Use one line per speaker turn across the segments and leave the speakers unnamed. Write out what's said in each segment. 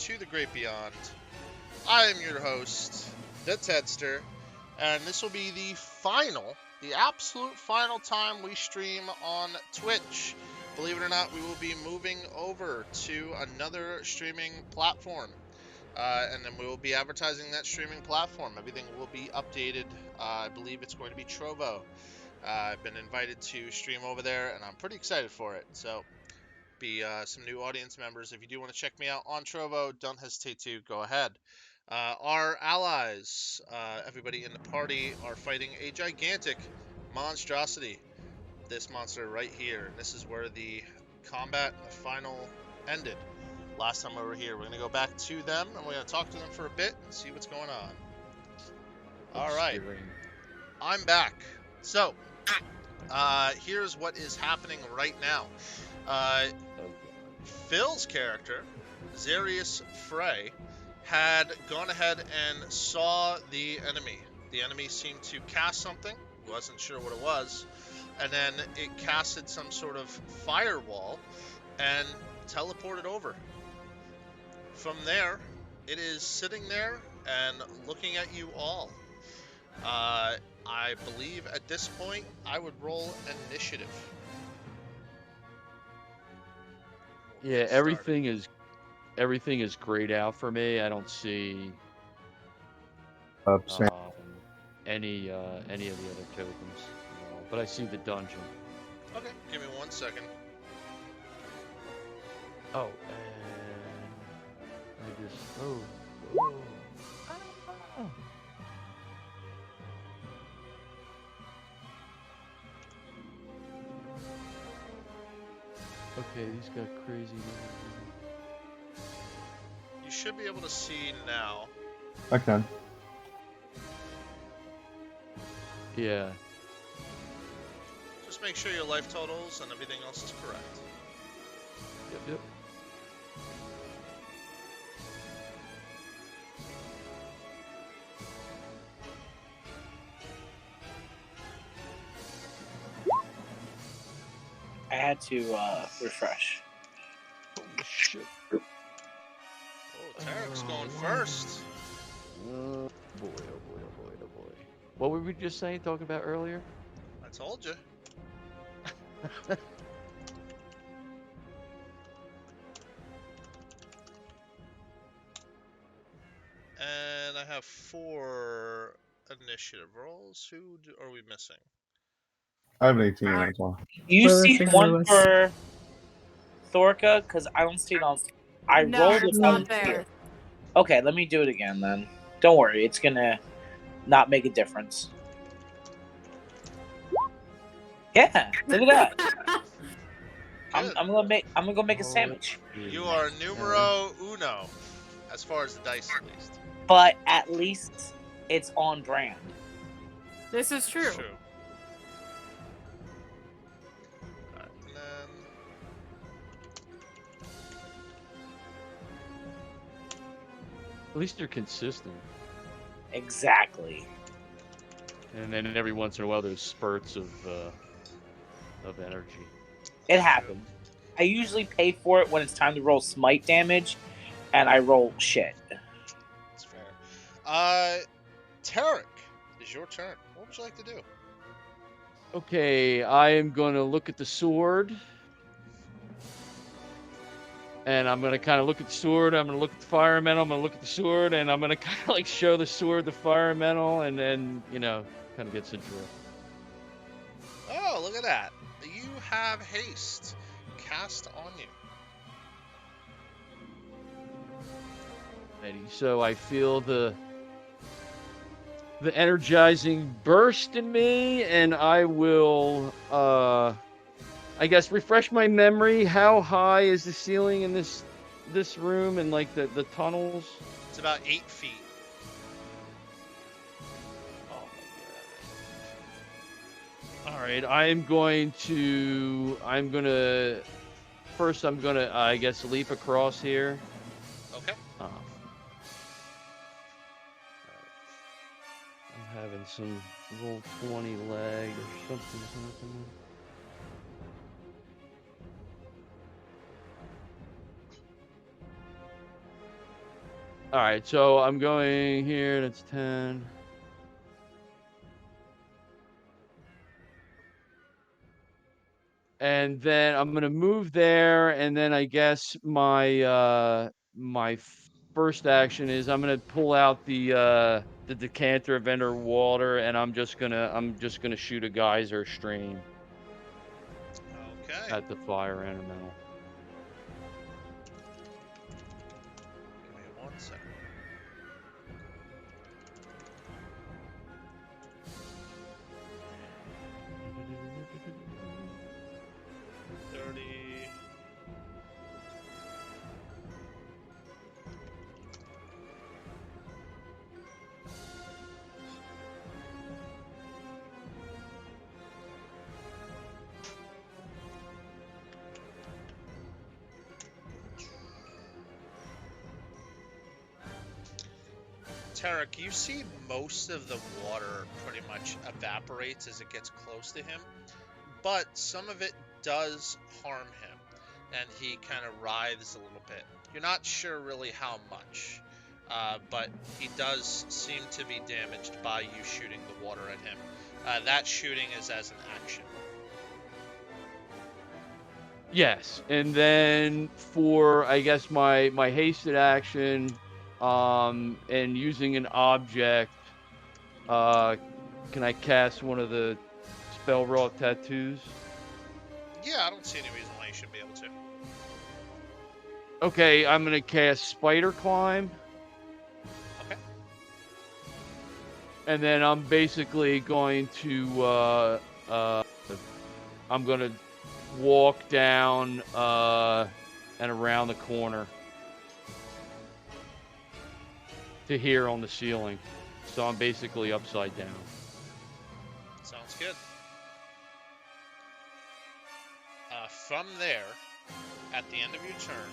to the Great Beyond. I am your host, the Tedster, and this will be the absolute final time we stream on Twitch. Believe it or not, we will be moving over to another streaming platform. And then we will be advertising that streaming platform. Everything will be updated. I believe it's going to be Trovo. I've been invited to stream over there, and I'm pretty excited for it. So, be some new audience members. If you do want to check me out on Trovo, don't hesitate to go ahead. Our allies, everybody in the party, are fighting a gigantic monstrosity. This monster right here. This is where the combat and the final ended. Last time we were here, we're going to go back to them, and we're going to talk to them for a bit and see what's going on. All right, I'm back. So, here's what is happening right now. Phil's character, Zarius Frey, had gone ahead and saw the enemy. The enemy seemed to cast something, wasn't sure what it was, and then it casted some sort of firewall and teleported over. From there, it is sitting there and looking at you all. I believe at this point, I would roll initiative.
Yeah, everything is grayed out for me. I don't see any of the other tokens, but I see the dungeon.
Okay, give me 1 second.
Oh, and I just oh. Okay, these got crazy.
You should be able to see now.
I can.
Yeah.
Just make sure your life totals and everything else is correct.
Yep.
I had to refresh.
Oh shit.
Oh, Tarek's going first.
Oh boy. What were we just saying, talking about earlier?
I told you. And I have 4 initiative rolls. Who are we missing?
I have an 18 as well.
You see one for Thorka? Because I don't see it on... I rolled it on here. Okay, let me do it again then. Don't worry, it's gonna not make a difference. Yeah, look at that. I'm gonna go make a sandwich.
You are numero uno, as far as the dice at least.
But at least it's on brand.
This is true.
True. Right, and then...
At least you're consistent.
Exactly.
And then every once in a while, there's spurts of energy.
It happens. I usually pay for it when it's time to roll smite damage, and I roll shit.
That's fair. Tarek, it's your turn. What would you like to do?
Okay, I am going to look at the sword. And I'm going to kind of look at the sword, I'm going to look at the fire elemental, I'm going to look at the sword, and I'm going to kind of like show the sword, the fire elemental, and then, kind of gets into it.
Oh, look at that. You have haste cast on you.
So I feel the energizing burst in me, and I will, I guess, refresh my memory. How high is the ceiling in this room and like the tunnels?
It's about 8 feet.
Oh my god. All right, I'm gonna I guess leap across here.
Okay.
I'm having some roll 20 lag or something happening. All right, so I'm going here. That's 10. And then I'm gonna move there, and then I guess my first action is I'm gonna pull out the decanter of ender water, and I'm just gonna shoot a geyser stream
Okay.
at the fire elemental.
Give me 1 second. Tarek, you see most of the water pretty much evaporates as it gets close to him, but some of it does harm him, and he kind of writhes a little bit. You're not sure really how much, but he does seem to be damaged by you shooting the water at him. That shooting is as an action.
Yes, and then for I guess my hasted action, and using an object, can I cast one of the spell wrought tattoos?
Yeah, I don't see any reason why you should be able to.
Okay, I'm gonna cast Spider Climb.
Okay.
And then I'm basically going to I'm gonna walk down and around the corner to here on the ceiling. So I'm basically upside down.
Sounds good. From there, at the end of your turn,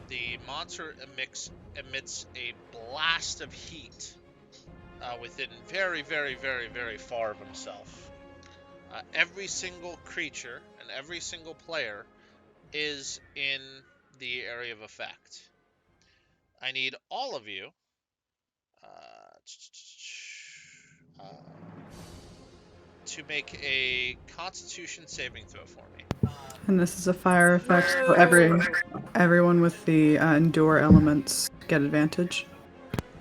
the monster emits a blast of heat within very, very, very, very far of himself. Every single creature and every single player is in the area of effect. I need all of you to make a Constitution saving throw for me.
And this is a fire effect, so everyone with the endure elements get advantage.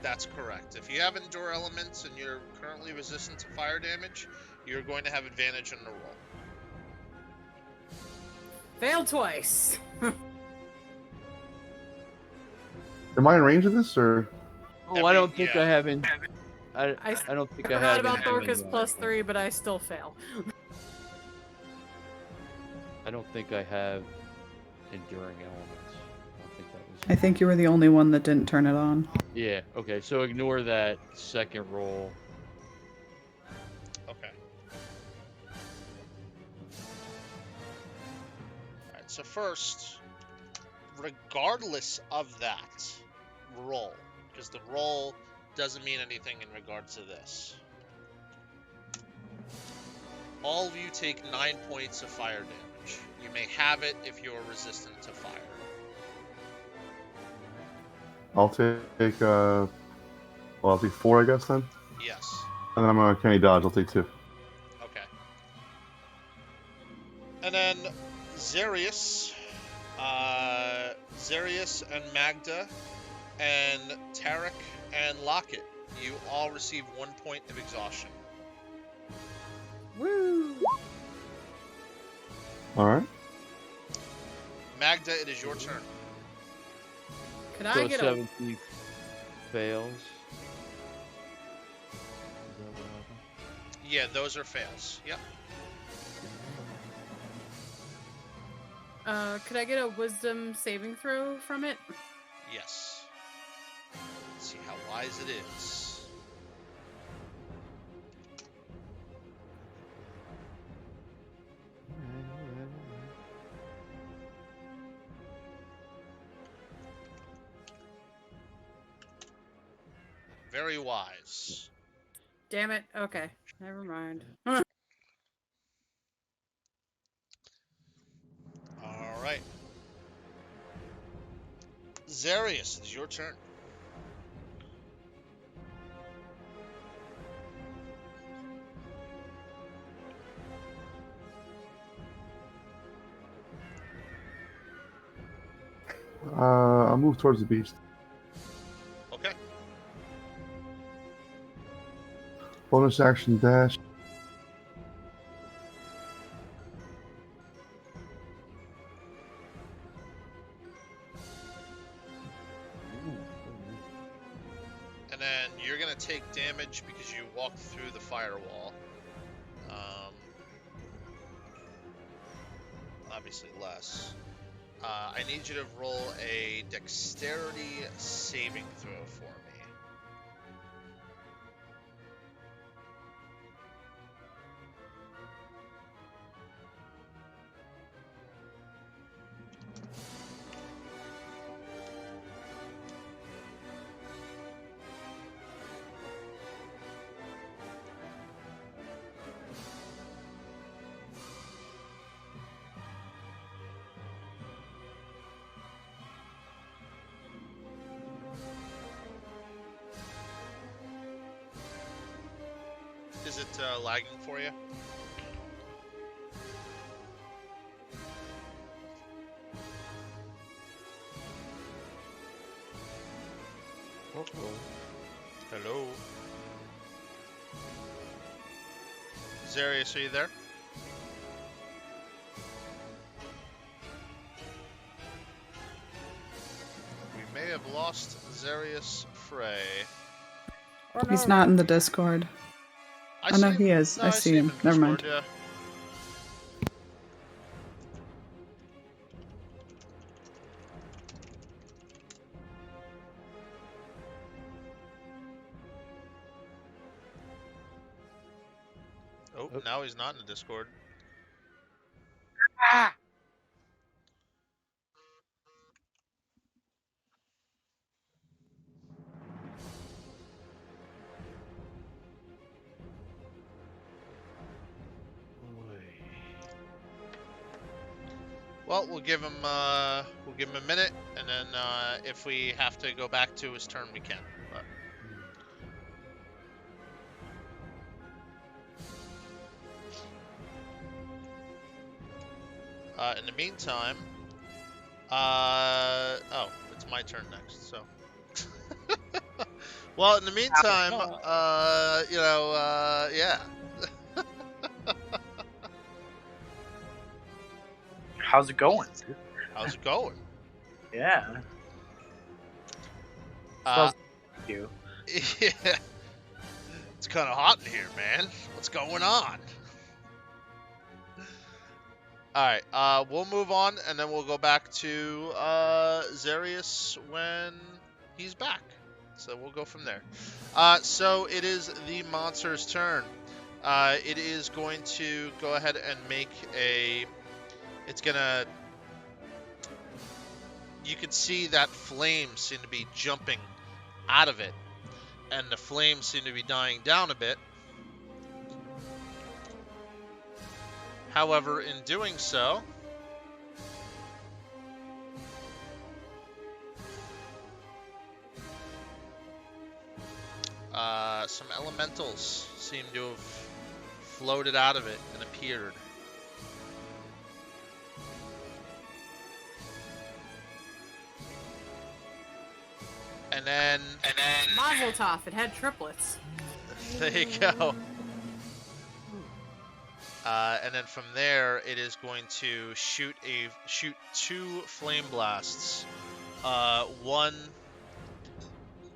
That's correct. If you have endure elements and you're currently resistant to fire damage, you're going to have advantage on the roll.
Failed twice.
Am I in range of this, or?
Oh, I don't think I have in. I don't think I
forgot
have.
about
enduring
Thorka's
elements.
+3, but I still fail.
I don't think I have enduring elements. I don't think that was.
I think you were the only one that didn't turn it on.
Yeah. Okay. So ignore that second roll.
Okay. Alright, so first, regardless of that roll, because the roll doesn't mean anything in regards to this, all of you take 9 points of fire damage. You may have it if you're resistant to fire.
I'll take I'll take 4, I guess, then.
Yes.
And then I'm gonna canny dodge. I'll take 2.
Okay. And then Zarius, and Magda, and Tarek and Lockett, you all receive 1 point of exhaustion.
Woo!
All right.
Magda, it is your turn.
Could I
So
get a
17 fails. Is that what happened?
Yeah, those are fails. Yep.
could I get a wisdom saving throw from it?
Yes. Let's see how wise it is. Very wise.
Damn it. Okay. Never mind.
All right. Zarius, it's your turn.
I'll move towards the beast.
Okay.
Bonus action dash.
And then you're gonna take damage because you walked through the firewall. Obviously less. I need you to roll a dexterity saving throw for me. Is it lagging for you? Hello? Zarius, are you there? We may have lost Zarius Frey.
He's not in the Discord. Oh, no, he is. I see him.
in
Never mind.
Discord, yeah. Oh, now he's not in the Discord.
Ah!
Well, we'll give him a minute, and then if we have to go back to his turn, we can. But in the meantime, oh, it's my turn next. So, well, in the meantime, yeah.
How's it going?
How's it going?
Yeah. You.
Yeah. It's kind of hot in here, man. What's going on? Alright, we'll move on, and then we'll go back to Zarius when he's back. So we'll go from there. So it is the monster's turn. It is going to go ahead and make a... It's gonna... You can see that flames seem to be jumping out of it, and the flames seem to be dying down a bit. However, in doing so, some elementals seem to have floated out of it and appeared. And then
Mazel tov, it had triplets.
there you go. And then from there, it is going to shoot two flame blasts. One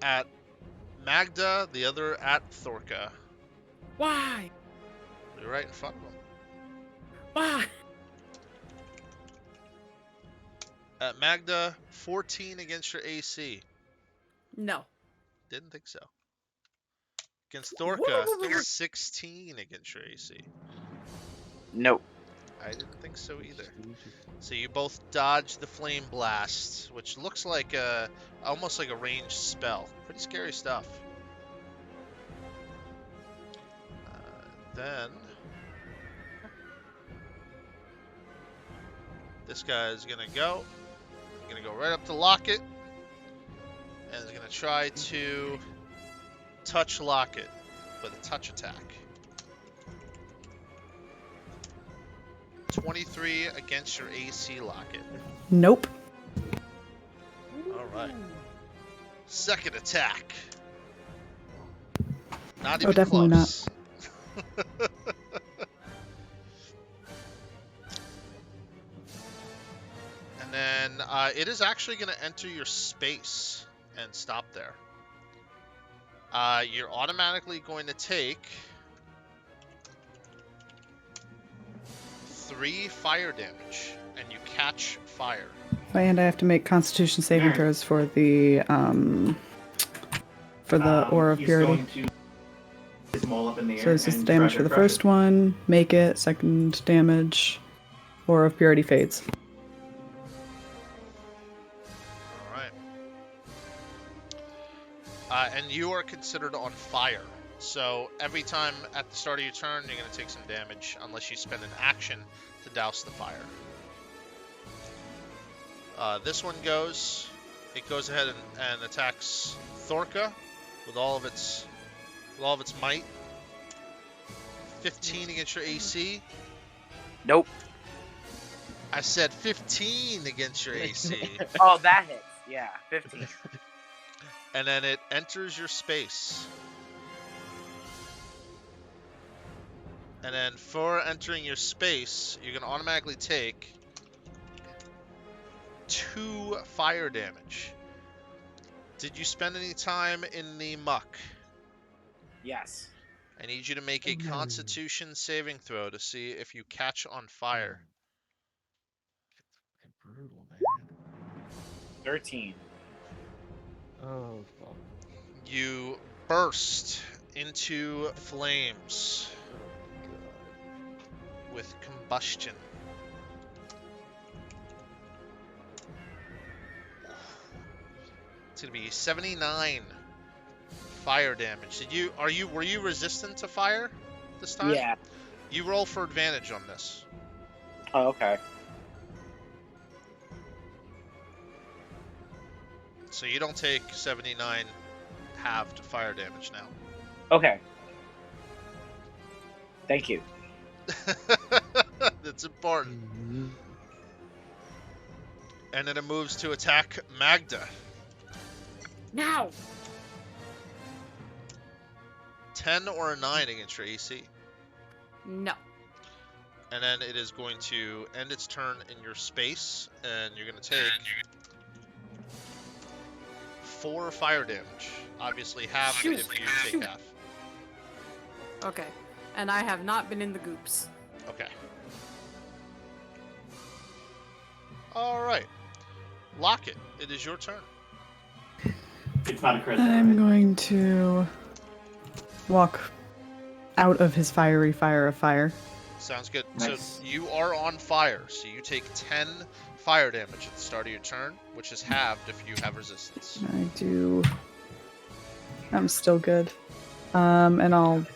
at Magda, the other at Thorka.
Why?
You're right in front of them.
Why?
At Magda, 14 against your AC.
No.
Didn't think so. Against Thorka, 16 against your AC.
Nope.
I didn't think so either. So you both dodge the flame blast, which looks like almost like a ranged spell. Pretty scary stuff. Then this guy is gonna go right up to Locket. to try to touch Locket with a touch attack. 23 against your AC, Locket.
Nope.
All right. Second attack. Not even
definitely
close. And then it is actually going to enter your space and stop there. You're automatically going to take 3 fire damage, and you catch fire.
And I have to make Constitution saving throws for the Aura of Purity. So this is the damage for the first one. Make it. Second damage. Aura of Purity fades.
And you are considered on fire. So every time at the start of your turn, you're going to take some damage unless you spend an action to douse the fire. This one goes. It goes ahead and attacks Thorka with all of its might. 15 against your AC.
Nope.
I said 15 against your AC.
Oh, that hits. Yeah, 15.
And then it enters your space. And then for entering your space, you're going to automatically take 2 fire damage. Did you spend any time in the muck?
Yes.
I need you to make a Constitution saving throw to see if you catch on fire.
It's brutal, man.
13.
Oh, fuck.
You burst into flames with combustion. It's gonna be 79 fire damage. Were you resistant to fire this time?
Yeah.
You roll for advantage on this.
Oh, okay.
So you don't take 79 halved fire damage now.
Okay. Thank you.
That's important. And then it moves to attack Magda.
Now!
10 or a 9 against your AC.
No.
And then it is going to end its turn in your space, and you're going to take 4 fire damage. Obviously half if you take half.
Okay. And I have not been in the goops.
Okay. Alright. Locket, it is your turn.
It's not a crit.
I'm going to walk out of his fiery fire of fire.
Sounds good.
Nice.
So you are on fire, so you take 10 fire damage at the start of your turn, which is halved if you have resistance.
I do. I'm still good. And I'll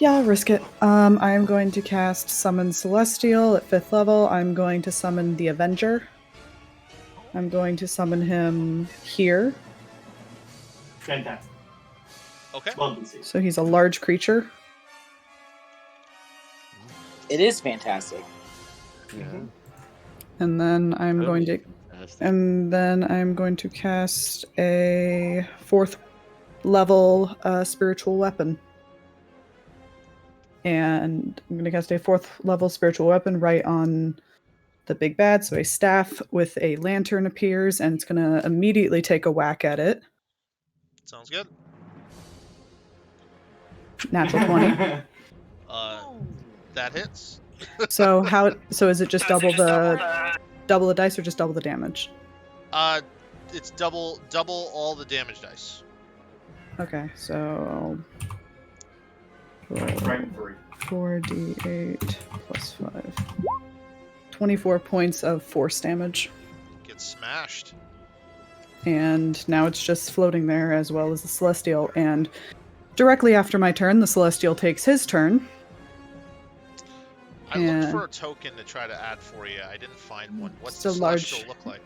risk it. I'm going to cast Summon Celestial at 5th level. I'm going to summon the Avenger. I'm going to summon him here.
Fantastic.
Okay.
Love to see.
So he's a large creature.
It is fantastic.
Yeah.
And then I'm
That'd
going
be
to
fantastic.
And then I'm going to cast a 4th level spiritual weapon. And I'm going to cast a 4th level spiritual weapon right on the big bad. So a staff with a lantern appears, and it's going to immediately take a whack at it.
Sounds good.
Natural 20.
That hits.
So is it just double the dice or just double the damage?
It's double all the damage dice.
Okay, so roll
Right, 3.
4d8 plus 5. 24 points of force damage.
Gets smashed.
And now it's just floating there, as well as the Celestial. And directly after my turn, the Celestial takes his turn.
I looked
And-
for a token to try to add for you. I didn't find one. What's
It's
the
a large-
Celestial look like?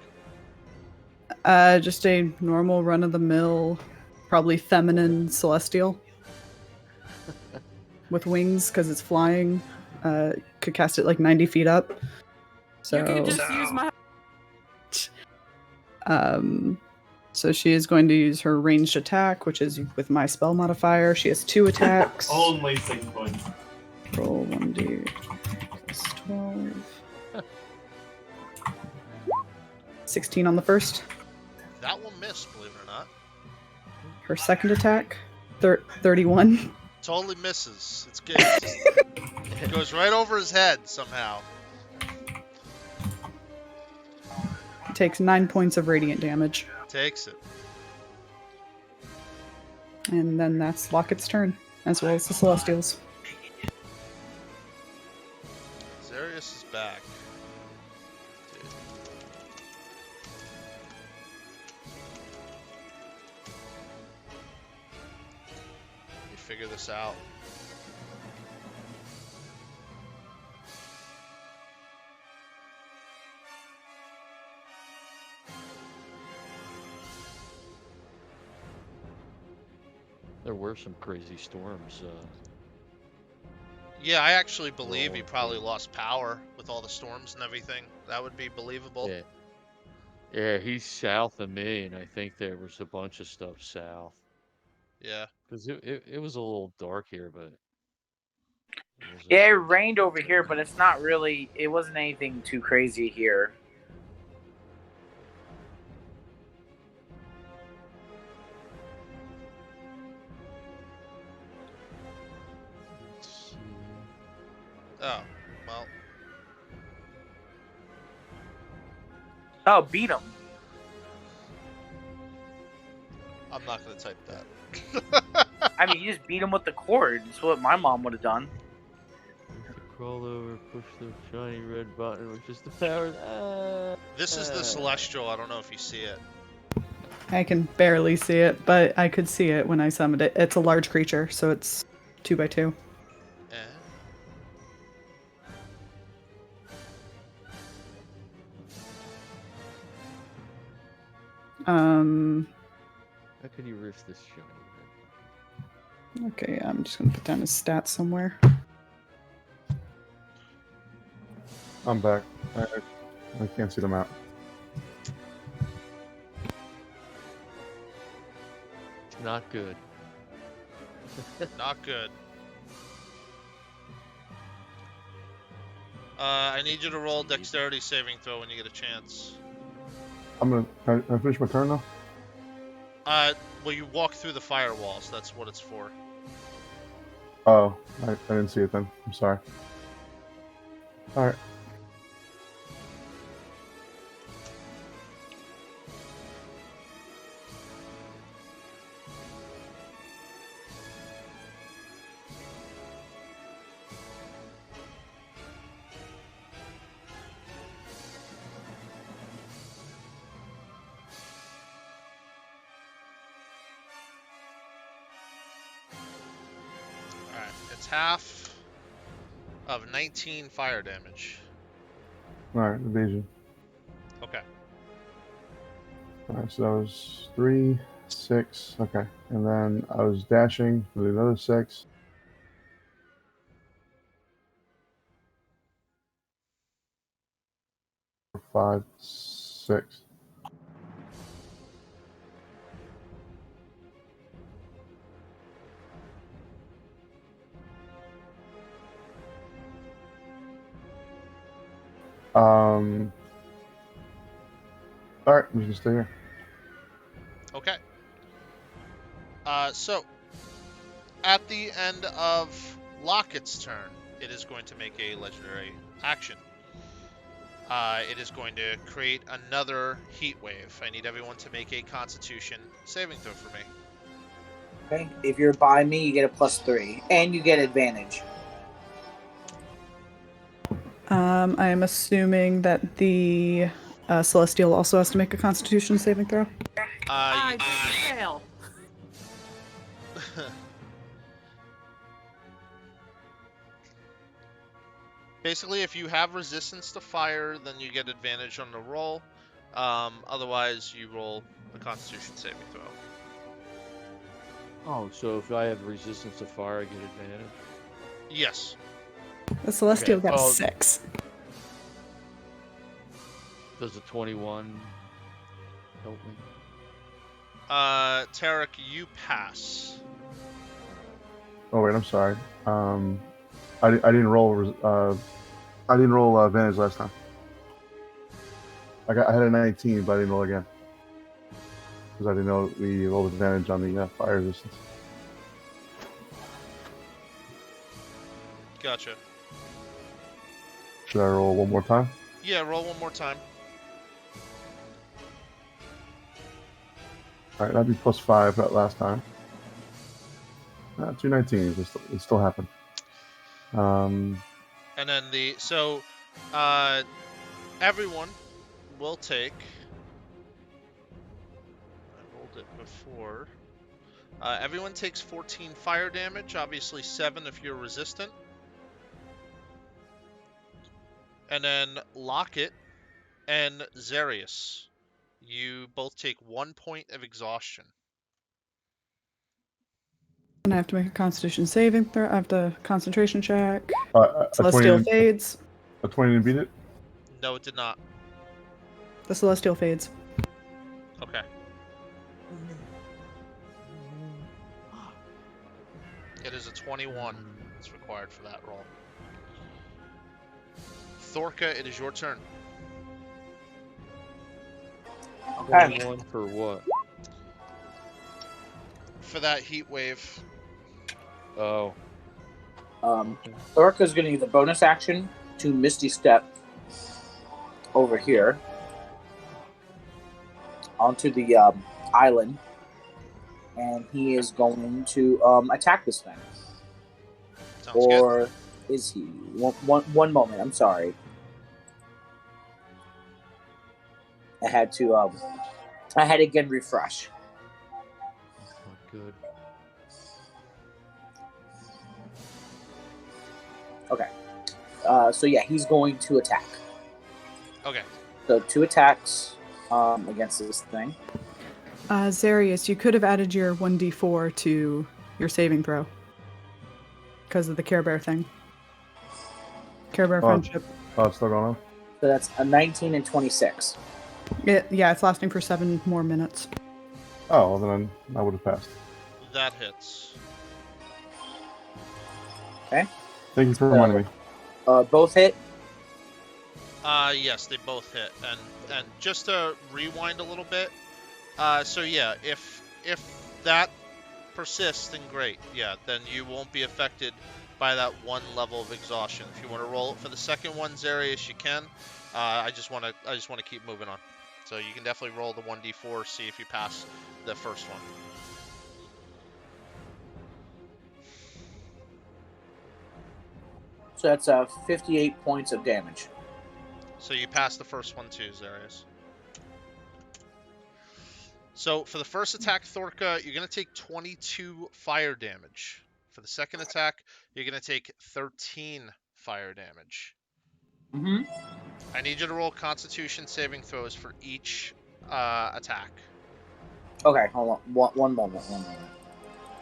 Just a normal run-of-the-mill, probably feminine celestial with wings because it's flying. Could cast it like 90 feet up. So
You can just use my.
So she is going to use her ranged attack, which is with my spell modifier. She has 2 attacks.
Only 6 points.
Roll 1d plus 12. 16 on the first.
That will miss, believe it or not.
Her second attack, 31.
Totally misses. It's good. It goes right over his head somehow.
Takes 9 points of radiant damage.
Takes it.
And then that's Locket's turn, as well as the Celestials.
Zarius is back. Dude. Let me figure this out.
There were some crazy storms.
Yeah, I actually believe he probably lost power with all the storms and everything. That would be believable.
Yeah. Yeah, he's south of me, and I think there was a bunch of stuff south.
Yeah.
Because it was a little dark here, but...
Yeah, it rained over here, but it's not really... It wasn't anything too crazy here.
Oh, well.
Oh, beat him.
I'm not going to type that.
I mean, you just beat him with the cord. That's what my mom would have done.
Crawl over, push the shiny red button, which is the power.
This is the Celestial. I don't know if you see it.
I can barely see it, but I could see it when I summoned it. It's a large creature, so it's 2x2.
Eh.
How could you risk this shiny red button?
Okay, I'm just gonna put down his stats somewhere.
I'm back. I can't see the map.
Not good.
Not good. I need you to roll dexterity saving throw when you get a chance.
Can I finish my turn now?
Well, you walk through the firewalls. That's what it's for.
Oh, I didn't see it then. I'm sorry. Alright.
Alright, it's half of 19 fire damage.
Alright, evasion.
Okay.
Alright, so that was 3, 6. Okay. And then I was dashing for another 6. Five, 6. Alright, I'm just gonna stay here.
Okay. So, at the end of Locket's turn, it is going to make a legendary action. It is going to create another heat wave. I need everyone to make a Constitution saving throw for me.
Okay. If you're by me, you get a +3, and you get advantage.
I am assuming that the Celestial also has to make a Constitution saving throw.
I fail.
Basically, if you have resistance to fire, then you get advantage on the roll. Otherwise, you roll a Constitution saving throw.
Oh, so if I have resistance to fire, I get advantage?
Yes.
The Celestial
Okay,
got a
well-
6.
Does a 21 help me?
Tarek, you pass.
Oh wait, I'm sorry. I didn't roll. I didn't roll advantage last time. I had a 19, but I didn't roll again because I didn't know we rolled advantage on the fire resistance.
Gotcha.
Should I roll one more time?
Yeah, roll one more time.
All right, that'd be +5 that last time. 2 19s. It still happened.
And then everyone will take. I rolled it before. Everyone takes 14 fire damage. Obviously 7 if you're resistant. And then Locket and Zarius, you both take 1 point of exhaustion.
And I have to make a Constitution saving throw. I have to concentration check.
A
Celestial
20,
fades.
a 20 didn't beat it?
No, it did not.
The Celestial fades.
Okay. It is a 21 that's required for that roll. Thorka, it is your turn.
Okay.
21 for what?
For that heat wave.
Oh.
Lurk is going to use a bonus action to Misty Step over here onto the island, and he is going to attack this thing.
Sounds good.
Or is he? One moment. I'm sorry. I had to again refresh.
Not good.
Okay. So yeah, he's going to attack.
Okay.
So 2 attacks against this thing.
Zarius, you could have added your 1d4 to your saving throw because of the Care Bear thing. Care Bear friendship.
Oh, it's still going on?
So that's a 19 and 26.
Yeah, it's lasting for 7 more minutes.
Oh, well, then I would have passed.
That hits.
Okay.
Thank you for reminding me.
Both hit.
Yes, they both hit. And just to rewind a little bit, so yeah, if that persists, then great. Yeah, then you won't be affected by that 1 level of exhaustion. If you want to roll it for the second one, Zarius, you can. I just want to keep moving on. So you can definitely roll the 1d4, see if you pass the first one.
So that's 58 points of damage.
So you pass the first one too, Zarius. So for the first attack, Thorka, you're going to take 22 fire damage. For the second attack, you're going to take 13 fire damage.
Mm-hmm.
I need you to roll Constitution saving throws for each attack.
Okay, hold on. One moment.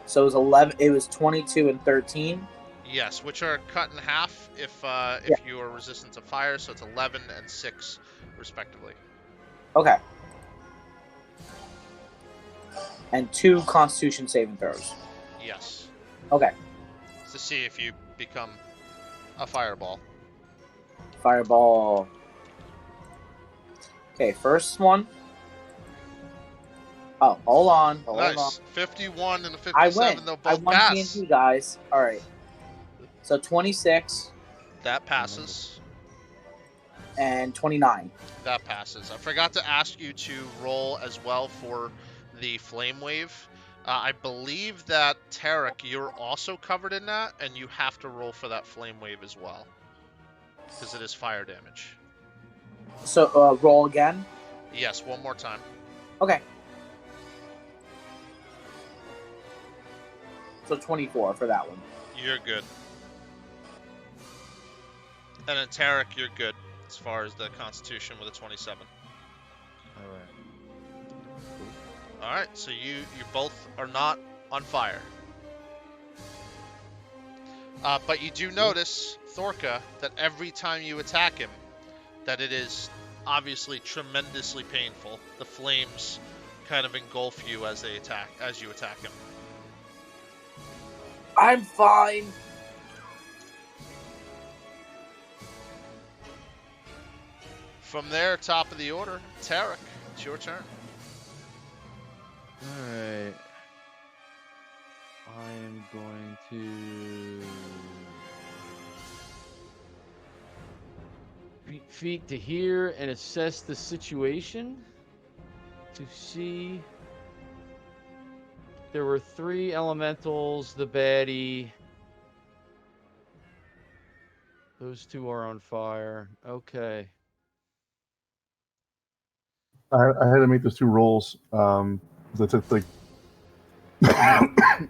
So it was 11. It was 22 and 13.
Yes, which are cut in half if you are resistant to fire, so it's 11 and 6 respectively.
Okay. And 2 Constitution saving throws.
Yes.
Okay.
To see if you become a fireball.
Fireball. Okay, first one. Oh, hold on.
Nice. 51 and a
I
57,
win.
they'll
I
both
won
pass.
TNT, guys. All right. So 26
That passes.
and 29.
That passes. I forgot to ask you to roll as well for the flame wave. I believe that Tarek, you're also covered in that, and you have to roll for that flame wave as well, because it is fire damage.
So roll again.
Yes, one more time.
Okay. So 24 for that one.
You're good. And then Tarek, you're good as far as the Constitution with a 27.
All right.
All right, so you both are not on fire. But you do notice, Thorka, that every time you attack him, that it is obviously tremendously painful. The flames kind of engulf you as you attack him.
I'm fine.
From there, top of the order, Tarek, it's your turn.
Alright. I am going to... feet to hear and assess the situation to see. There were 3 elementals, the baddie. Those 2 are on fire. Okay.
I had to make those 2 rolls. That took like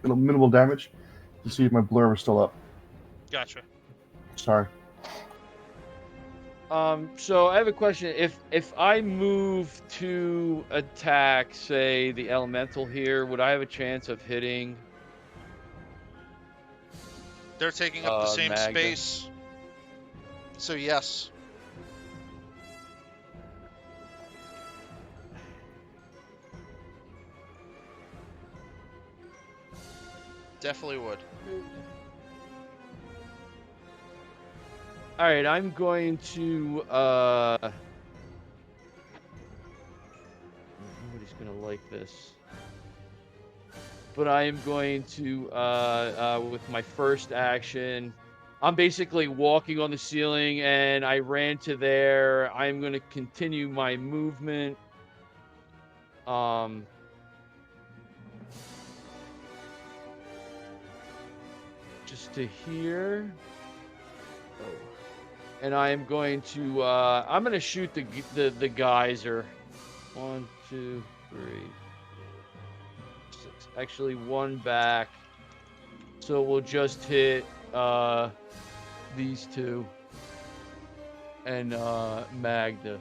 minimal damage to see if my blur was still up.
Gotcha.
Sorry.
So I have a question. If I move to attack, say, the elemental here, would I have a chance of hitting?
They're taking up the same
Magda?
space. So yes. Definitely would.
All right, I'm going to nobody's gonna like this, but I am going to with my first action, I'm basically walking on the ceiling, and I ran to there. I'm going to continue my movement. Just to here. Oh. And I am going to I'm going to shoot the geyser. 1, 2, 3, 6. Actually, 1 back. So we'll just hit these 2 and Magda.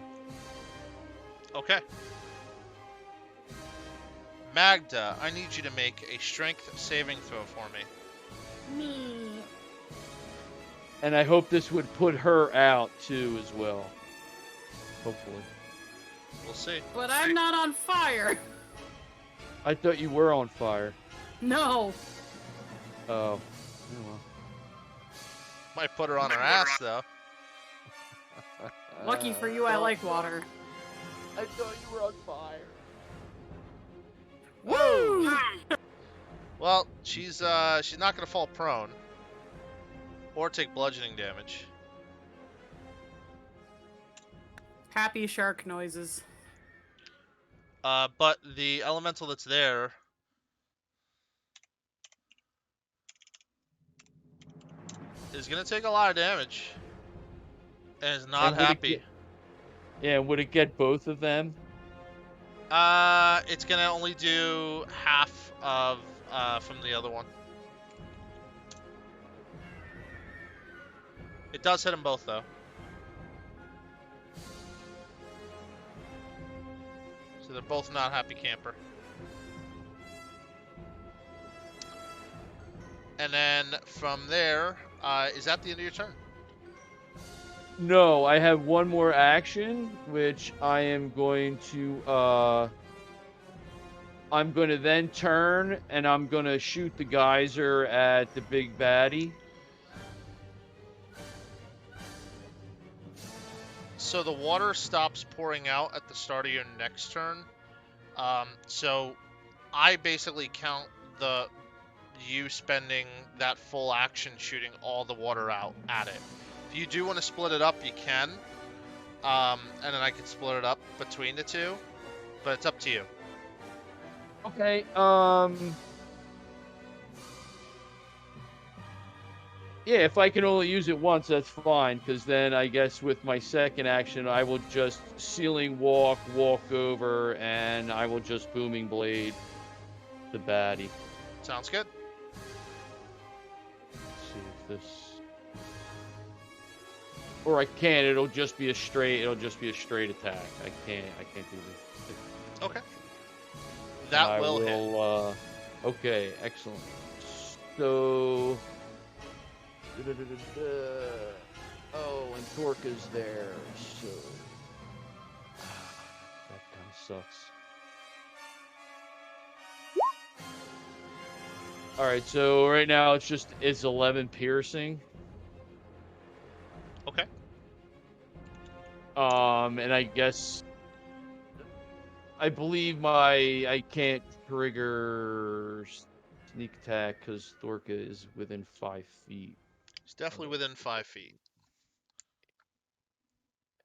Okay. Magda, I need you to make a strength saving throw for me.
Me.
And I hope this would put her out too as well. Hopefully.
We'll see.
But I'm not on fire.
I thought you were on fire.
No.
Oh. Well.
Might put her on her ass, though.
Lucky for you, I like water.
I thought you were on fire.
Woo!
Well, she's not gonna fall prone or take bludgeoning damage.
Happy shark noises.
But the elemental that's there is gonna take a lot of damage and is not happy.
Yeah, would it get both of them?
It's gonna only do half of from the other one. It does hit them both, though. So they're both not happy camper. And then from there, is that the end of your turn?
No, I have one more action, which I am going to I'm going to then turn, and I'm going to shoot the geyser at the big baddie.
So the water stops pouring out at the start of your next turn. So I basically count you spending that full action shooting all the water out at it. If you do want to split it up, you can. And then I can split it up between the 2. But it's up to you.
Okay, yeah, if I can only use it once, that's fine, because then I guess with my second action, I will just ceiling walk over, and I will just booming blade the baddie.
Sounds good.
Let's see if this... Or I can't, it'll just be a straight attack. I can't do this.
Okay.
And
That
I
will hit.
Okay, excellent. So. Oh, and Torka's there, so. That kind of sucks. Alright, so right now it's 11 piercing.
Okay.
And I guess I believe I can't trigger sneak attack because Thorka is within 5 feet.
It's definitely within 5 feet.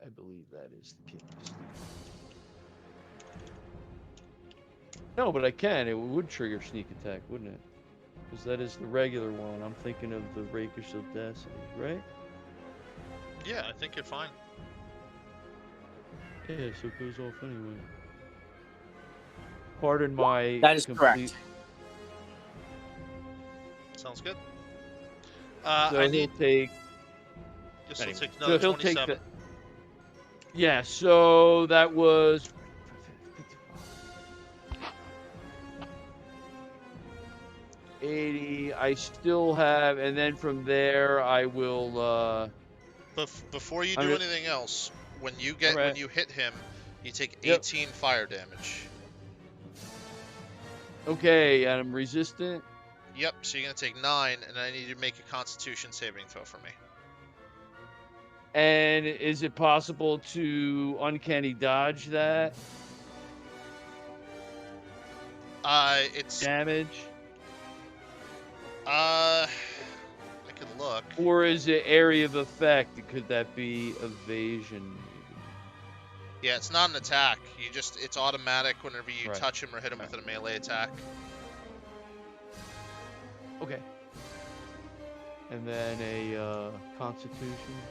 I believe that is the case. No, but I can. It would trigger sneak attack, wouldn't it? Because that is the regular one. I'm thinking of the rakish audacity, right?
Yeah, I think you're fine.
Yeah, so it goes off anyway. Pardon my
That is correct.
Sounds good.
So
I need.
he'll take.
Yes,
Anyway,
he'll take another
so he'll
27.
take the. Yeah, so that was. 80. I still have, and then from there I will.
Before you
I'm
do
gonna-
anything else, when you hit him, you take
Yep.
18 fire damage.
Okay, and I'm resistant.
Yep. So you're gonna take 9, and I need you to make a Constitution saving throw for me.
And is it possible to uncanny dodge that
It's
damage?
I could look.
Or is it area of effect? Could that be evasion? Maybe?
Yeah, it's not an attack. It's automatic whenever you
Right.
touch him or hit him with a melee attack.
Okay. And then a Constitution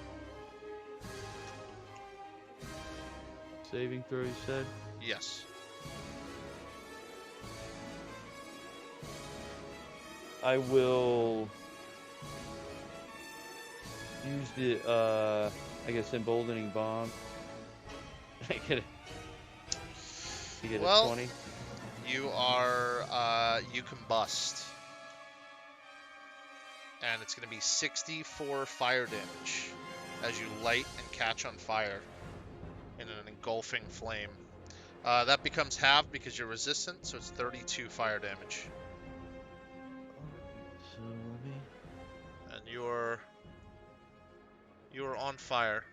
saving throw, you said?
Yes.
I will use the, I guess, emboldening bomb. I get it. You get a 20.
You are, you combust. And it's going to be 64 fire damage as you light and catch on fire in an engulfing flame. That becomes halved because you're resistant, so it's 32 fire damage.
So let me...
And you're on fire.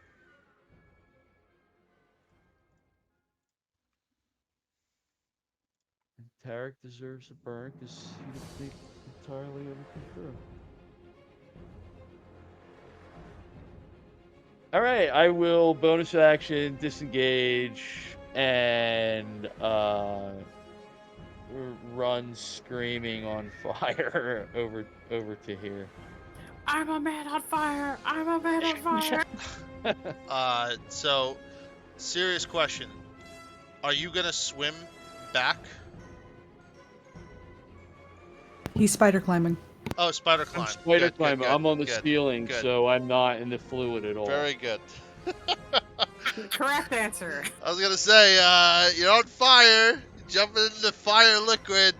Tarek deserves a burn because he didn't entirely overcome through. Alright, I will bonus action, disengage, and run screaming on fire over to here.
I'm a man on fire! I'm a man on fire!
So, serious question. Are you gonna swim back?
He's spider climbing.
Oh, spider
I'm
climb.
spider
Good,
climbing.
good,
I'm on the
good,
ceiling,
good.
so I'm not in the fluid at all.
Very good.
Correct answer.
I was gonna say, you're on fire. Jumping into fire liquid.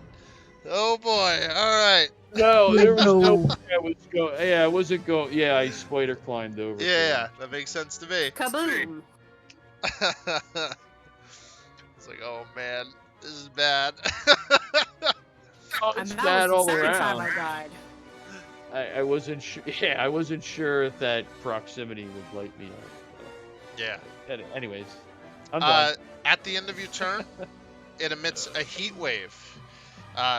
Oh boy. All right.
No, there was no
No.
way I was going. Yeah, I wasn't going. Yeah, I spider climbed over.
Yeah, that makes sense to me.
Kaboom!
It's like, oh man, this is bad.
Oh,
And
it's
that
bad
was
all
the second time
around.
I died.
I wasn't sure. Yeah, I wasn't sure if that proximity would light me up.
Yeah.
Anyways, I'm done.
At the end of your turn, it emits a heat wave.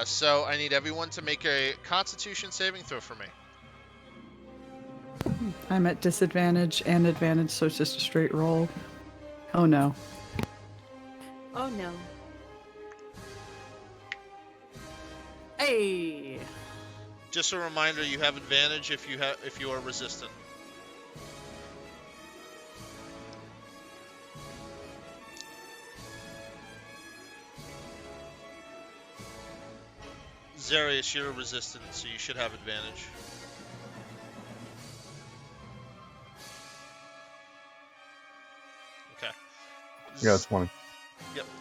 So I need everyone to make a Constitution saving throw for me.
I'm at disadvantage and advantage, so it's just a straight roll. Oh no.
Oh no. Hey!
Just a reminder, you have advantage if you are resistant. Zarius, you're resistant, so you should have advantage. Okay.
Yeah, it's 20.
Yep.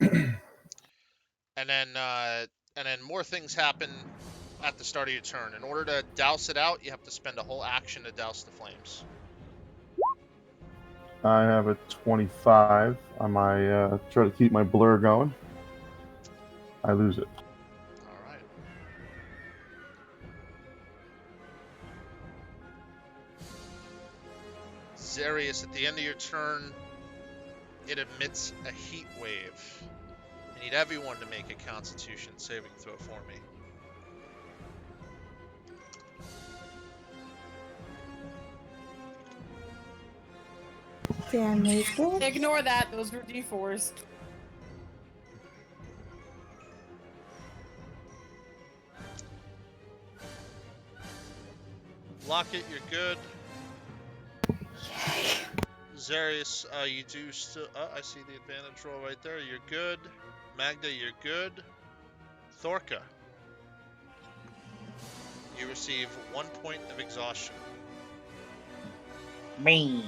and then more things happen at the start of your turn. In order to douse it out, you have to spend a whole action to douse the flames.
I have a 25 on my try to keep my blur going. I lose it.
All right. Zarius, at the end of your turn, it emits a heat wave. I need everyone to make a Constitution saving throw for me.
Can make it.
Ignore that. Those were D4s.
Lockett, you're good. Zarius, you do still. I see the advantage roll right there. You're good. Magda, you're good. Thorka, you receive 1 point of exhaustion.
Me.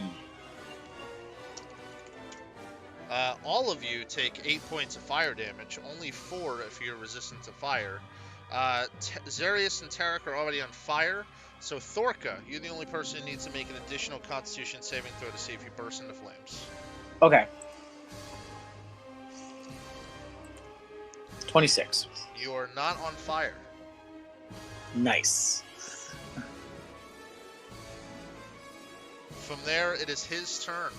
All of you take 8 points of fire damage, only 4 if you're resistant to fire. Zarius and Tarek are already on fire, so Thorka, you're the only person who needs to make an additional Constitution saving throw to see if you burst into flames.
Okay. 26.
You are not on fire.
Nice.
From there, it is his turn.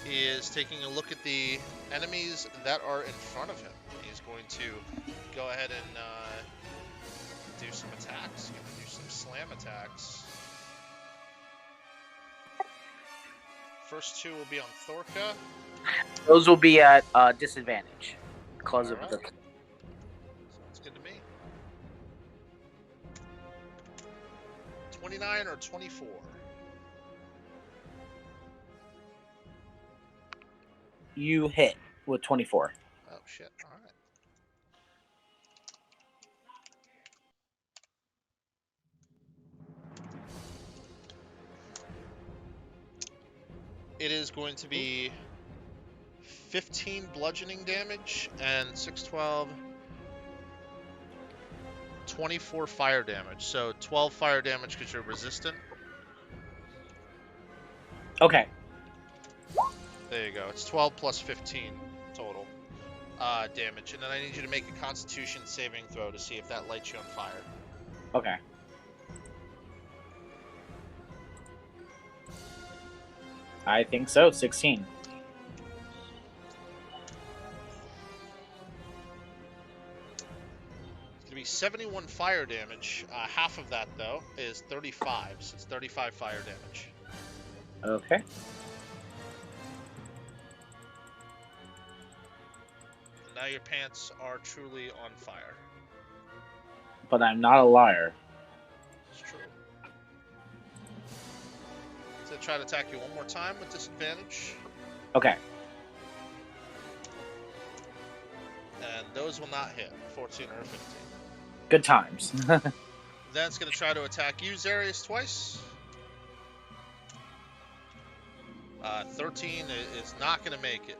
He is taking a look at the enemies that are in front of him. He's going to go ahead and do some attacks. He's going to do some slam attacks. First two will be on Thorka.
Those will be at disadvantage. Because of
Alright.
the.
Sounds good to me. 29 or 24?
You hit with 24.
Oh, shit. All right. It is going to be 15 bludgeoning damage and 6, 12, 24 fire damage. So 12 fire damage because you're resistant.
Okay.
There you go. It's 12 plus 15 total damage. And then I need you to make a Constitution saving throw to see if that lights you on fire.
Okay. I think so. 16.
It's going to be 71 fire damage. Half of that, though, is 35. So it's 35 fire damage.
Okay.
Now your pants are truly on fire.
But I'm not a liar.
It's true. So try to attack you one more time with disadvantage.
Okay.
And those will not hit. 14 or 15.
Good times.
Then it's going to try to attack you, Zarius, twice. 13 is not going to make it.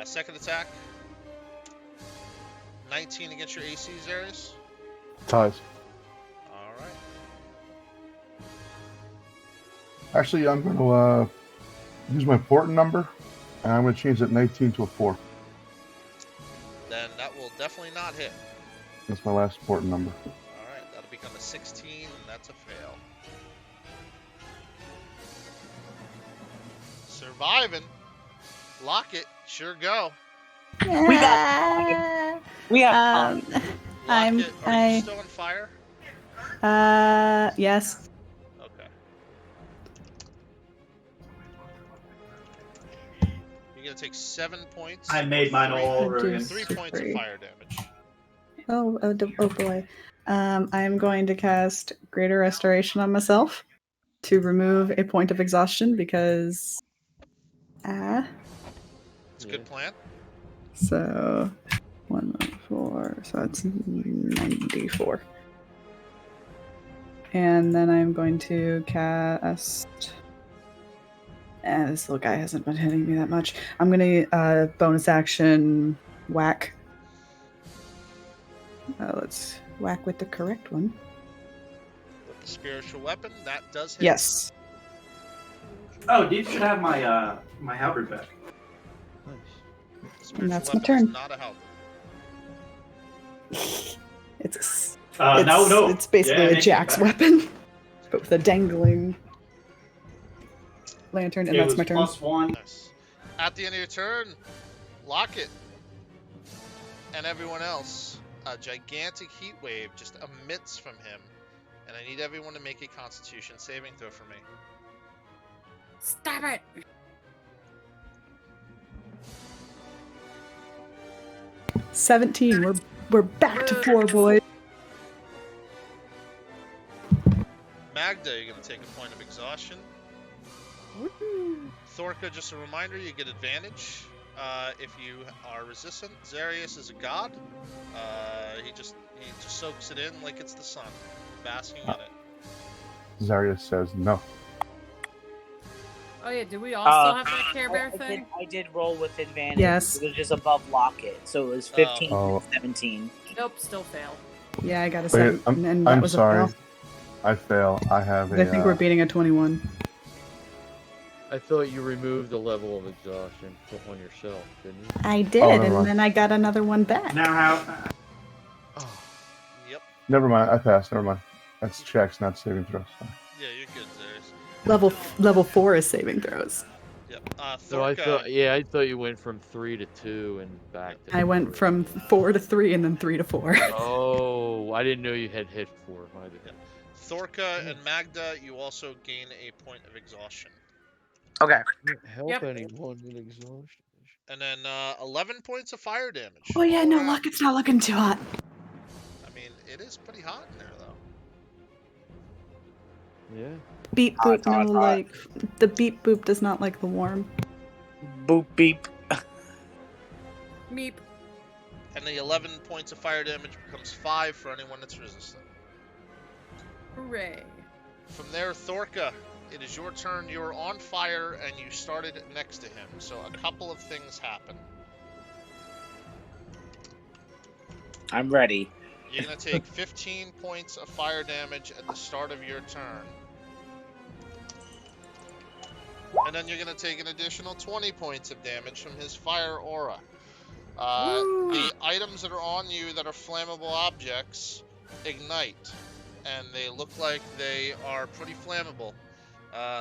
Second attack. 19 against your AC, Zarius.
Ties.
All right.
Actually, I'm going to use my port number, and I'm going to change that 19 to a 4.
Then that will definitely not hit.
That's my last port number.
All right, that'll become a 16, and that's a fail. Surviving. Lock it. Sure go.
We got. We have.
I'm.
Lock it. Are you still on fire?
Yes.
Okay. You're gonna take 7 points.
I made mine all over again.
3 points of fire damage.
Oh boy. I'm going to cast Greater Restoration on myself to remove a point of exhaustion because.
It's a good plan.
So 114. So that's 94. And then I'm going to cast This little guy hasn't been hitting me that much. I'm gonna bonus action whack. Let's whack with the correct one.
With the spiritual weapon, that does hit.
Yes.
Oh, Deep should have my my halberd back.
Spiritual
And that's my
weapon
turn.
is not a halberd.
It's
No.
It's basically
Yeah,
a
make it
jack's
back.
weapon, but with a dangling lantern, and
It
that's
was
my turn.
+1.
Nice. At the end of your turn, Locket and everyone else, a gigantic heat wave just emits from him, and I need everyone to make a Constitution saving throw for me.
Stop it!
$17. We're back to 4, boys.
Magda, you're going to take a point of exhaustion. Thorka, just a reminder, you get advantage if you are resistant. Zarius is a god. He just soaks it in like it's the sun, basking in it.
Zarius says no.
Oh yeah, do we also have that Care Bear
I
thing?
did roll with advantage.
Yes.
It was just above Locket, so it was 15
Oh.
and 17.
Nope, still fail.
Yeah, I got a
Wait,
7, and that
I'm
was
sorry.
a fail.
I fail. I have a.
I think we're beating a 21.
I thought you removed the level of exhaustion on yourself, didn't you?
I did,
never
and
mind.
then I got another one back.
Now how?
Oh,
Yep.
Never mind. I passed. Never mind. That's checks, not saving throws.
Yeah, you're good, Zarius.
Level 4 is saving throws.
Yep.
so I
Thorka,
thought you went from 3 to 2 and back to
I went
3.
from 4 to 3 and then 3 to 4.
Oh, I didn't know you had hit 4. My bad.
Thorka and Magda, you also gain a point of exhaustion.
Okay.
Help
Yep.
anyone with exhaustion.
And then 11 points of fire damage.
Oh yeah,
all
no,
around.
luck, it's not looking too hot.
I mean, it is pretty hot in there, though.
Yeah.
Beep
Hot,
boop,
hot,
no,
hot.
like, the beep boop does not like the warm.
Boop beep.
Meep.
And the 11 points of fire damage becomes 5 for anyone that's resistant.
Hooray.
From there, Thorka, it is your turn. You're on fire, and you started next to him. So a couple of things happen.
I'm ready.
You're going to take 15 points of fire damage at the start of your turn. And then you're going to take an additional 20 points of damage from his fire aura. The items that are on you that are flammable objects ignite. And they look like they are pretty flammable.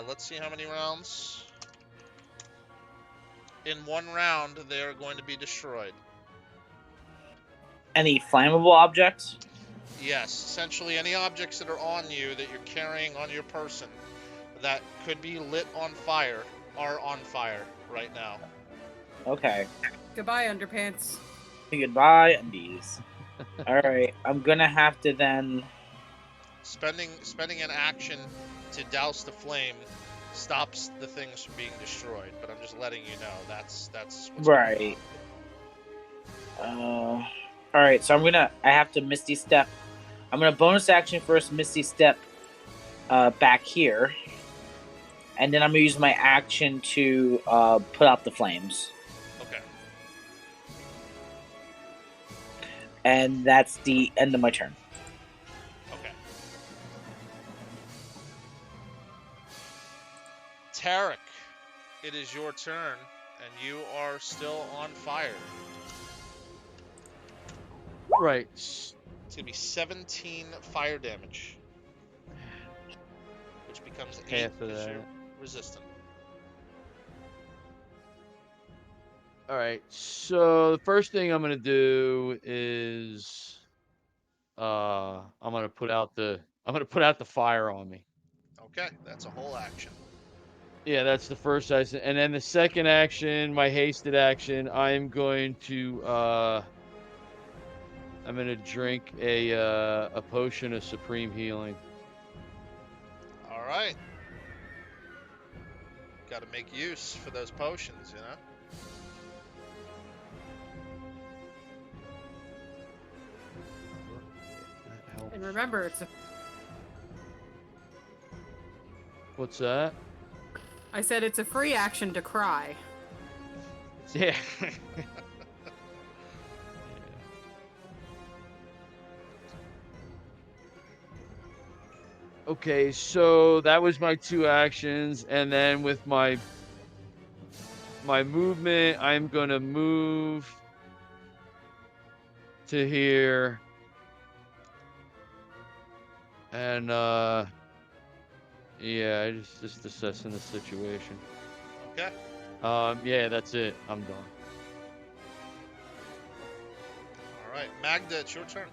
Let's see how many rounds. In one round, they are going to be destroyed.
Any flammable objects?
Yes, essentially any objects that are on you that you're carrying on your person that could be lit on fire are on fire right now.
Okay.
Goodbye, underpants.
Goodbye, undies. Alright, I'm gonna have to then...
Spending an action to douse the flame stops the things from being destroyed, but I'm just letting you know that's what's
Right. Alright, so I have to Misty Step. I'm gonna bonus action first, Misty Step back here. And then I'm gonna use my action to put out the flames.
Okay.
And that's the end of my turn.
Okay. Tarek, it is your turn, and you are still on fire.
Right.
It's gonna be 17 fire damage, which becomes 8
Half of
because
that.
you're resistant.
All right. So the first thing I'm gonna do is, I'm gonna put out the fire on me.
Okay, that's a whole action.
Yeah, that's the first action, and then the second action, my hasted action, I'm going to drink a potion of supreme healing.
All right. Got to make use for those potions, you know.
That helps.
And remember, it's a.
What's that?
I said it's a free action to cry.
Yeah. Okay, so that was my 2 actions, and then with my movement, I'm gonna move to here, and yeah, just assessing the situation.
Okay.
Yeah, that's it. I'm done.
All right, Magda, it's your turn.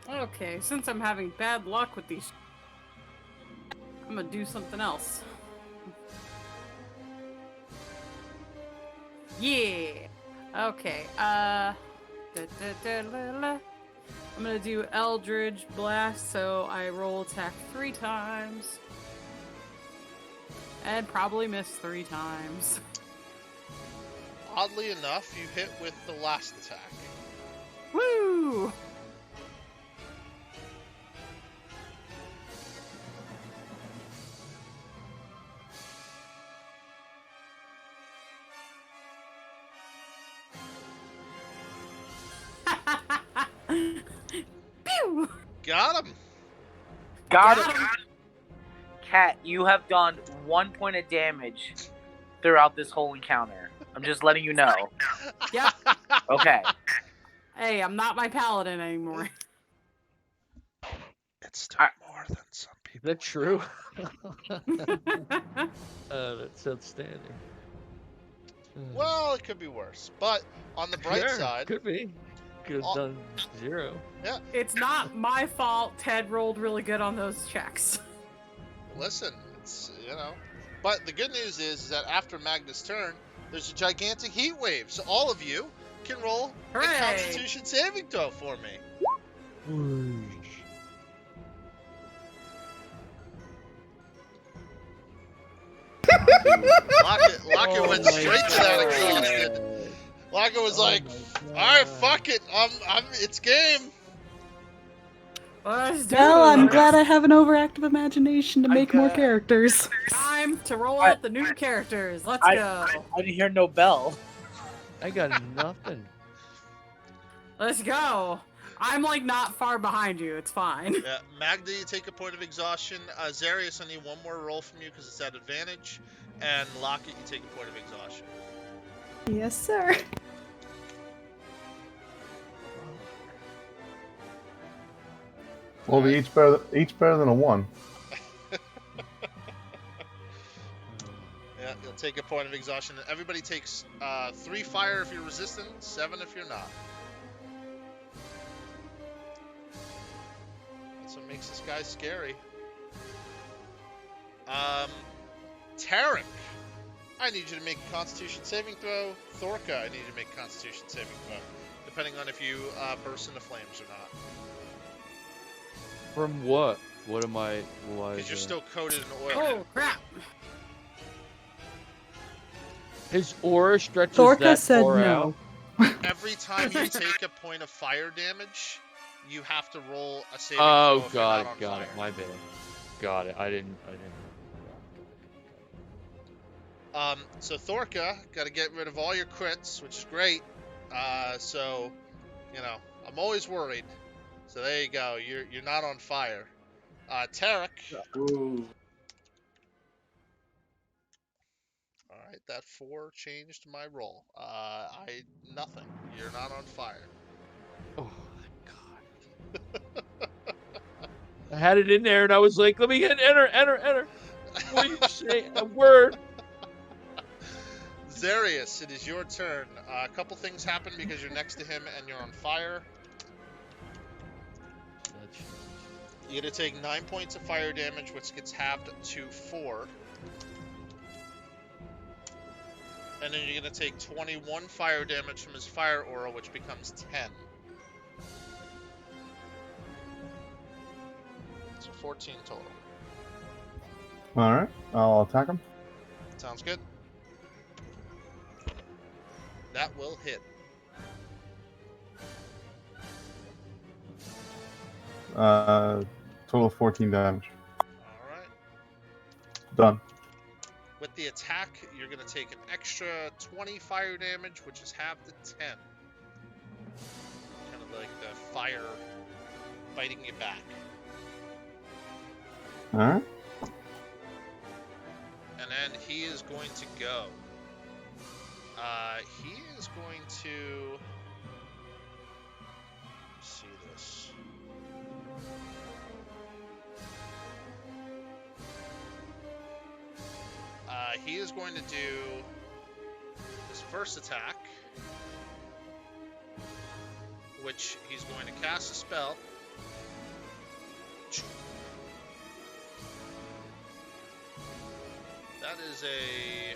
Okay, since I'm having bad luck with these, I'm gonna do something else. Yeah. Okay. I'm gonna do Eldritch Blast, so I roll attack 3 times. And probably miss 3 times.
Oddly enough, you hit with the last attack.
Woo! Pew!
Got him.
Got it. Cat, you have done 1 point of damage throughout this whole encounter. I'm just letting you know.
Yep.
Okay.
Hey, I'm not my paladin anymore.
It's still more than some
Is
people.
that true? That's outstanding.
Well, it could be worse. But on the bright
Sure,
side,
could be. Could have done 0.
yeah.
It's not my fault. Ted rolled really good on those checks.
Listen, it's But the good news is that after Magda's turn, there's a gigantic heat wave, so all of you can roll a
Hooray!
Constitution saving throw for me. Lockett went straight to that exhausted. Lockett was like, "All right, fuck it, it's game."
Let's do
Well, I'm
it.
glad I have an overactive imagination to make more characters.
Time to roll out the new characters. Let's go.
I didn't hear no bell.
I got nothing.
Let's go. I'm like not far behind you. It's fine.
Yeah, Magda, you take a point of exhaustion. Zarius, I need one more roll from you because it's at advantage. And Lockett, you take a point of exhaustion.
Yes, sir.
Well, be each better than a 1.
Yeah, you'll take a point of exhaustion. Everybody takes 3 fire if you're resistant, 7 if you're not. That's what makes this guy scary. Tarek, I need you to make a Constitution saving throw. Thorka, I need you to make a Constitution saving throw, depending on if you burst into flames or not.
From what? What am I?
Because you're still coated in oil.
Oh crap!
His aura stretches
Thorka
that
said
far
no.
out.
Every time you take a point of fire damage, you have to roll a saving
Oh,
throw if you're not on
got
fire.
it. My bad. Got it. I didn't.
So Thorka, got to get rid of all your crits, which is great. So, I'm always worried. So there you go. You're not on fire. Tarek.
Ooh.
All right, that 4 changed my roll. Nothing. You're not on fire.
Oh my god. I had it in there, and I was like, "Let me hit enter." What do you say? A word.
Zarius, it is your turn. A couple things happen because you're next to him and you're on fire. You're going to take 9 points of fire damage, which gets halved to 4. And then you're going to take 21 fire damage from his fire aura, which becomes 10. So 14 total.
Alright, I'll attack him.
Sounds good. That will hit.
Total of 14 damage.
Alright.
Done.
With the attack, you're going to take an extra 20 fire damage, which is half the 10. Kind of like the fire biting you back.
Alright.
And then he is going to go. He is going to... Let's see this. He is going to do his first attack, which he's going to cast a spell. That is a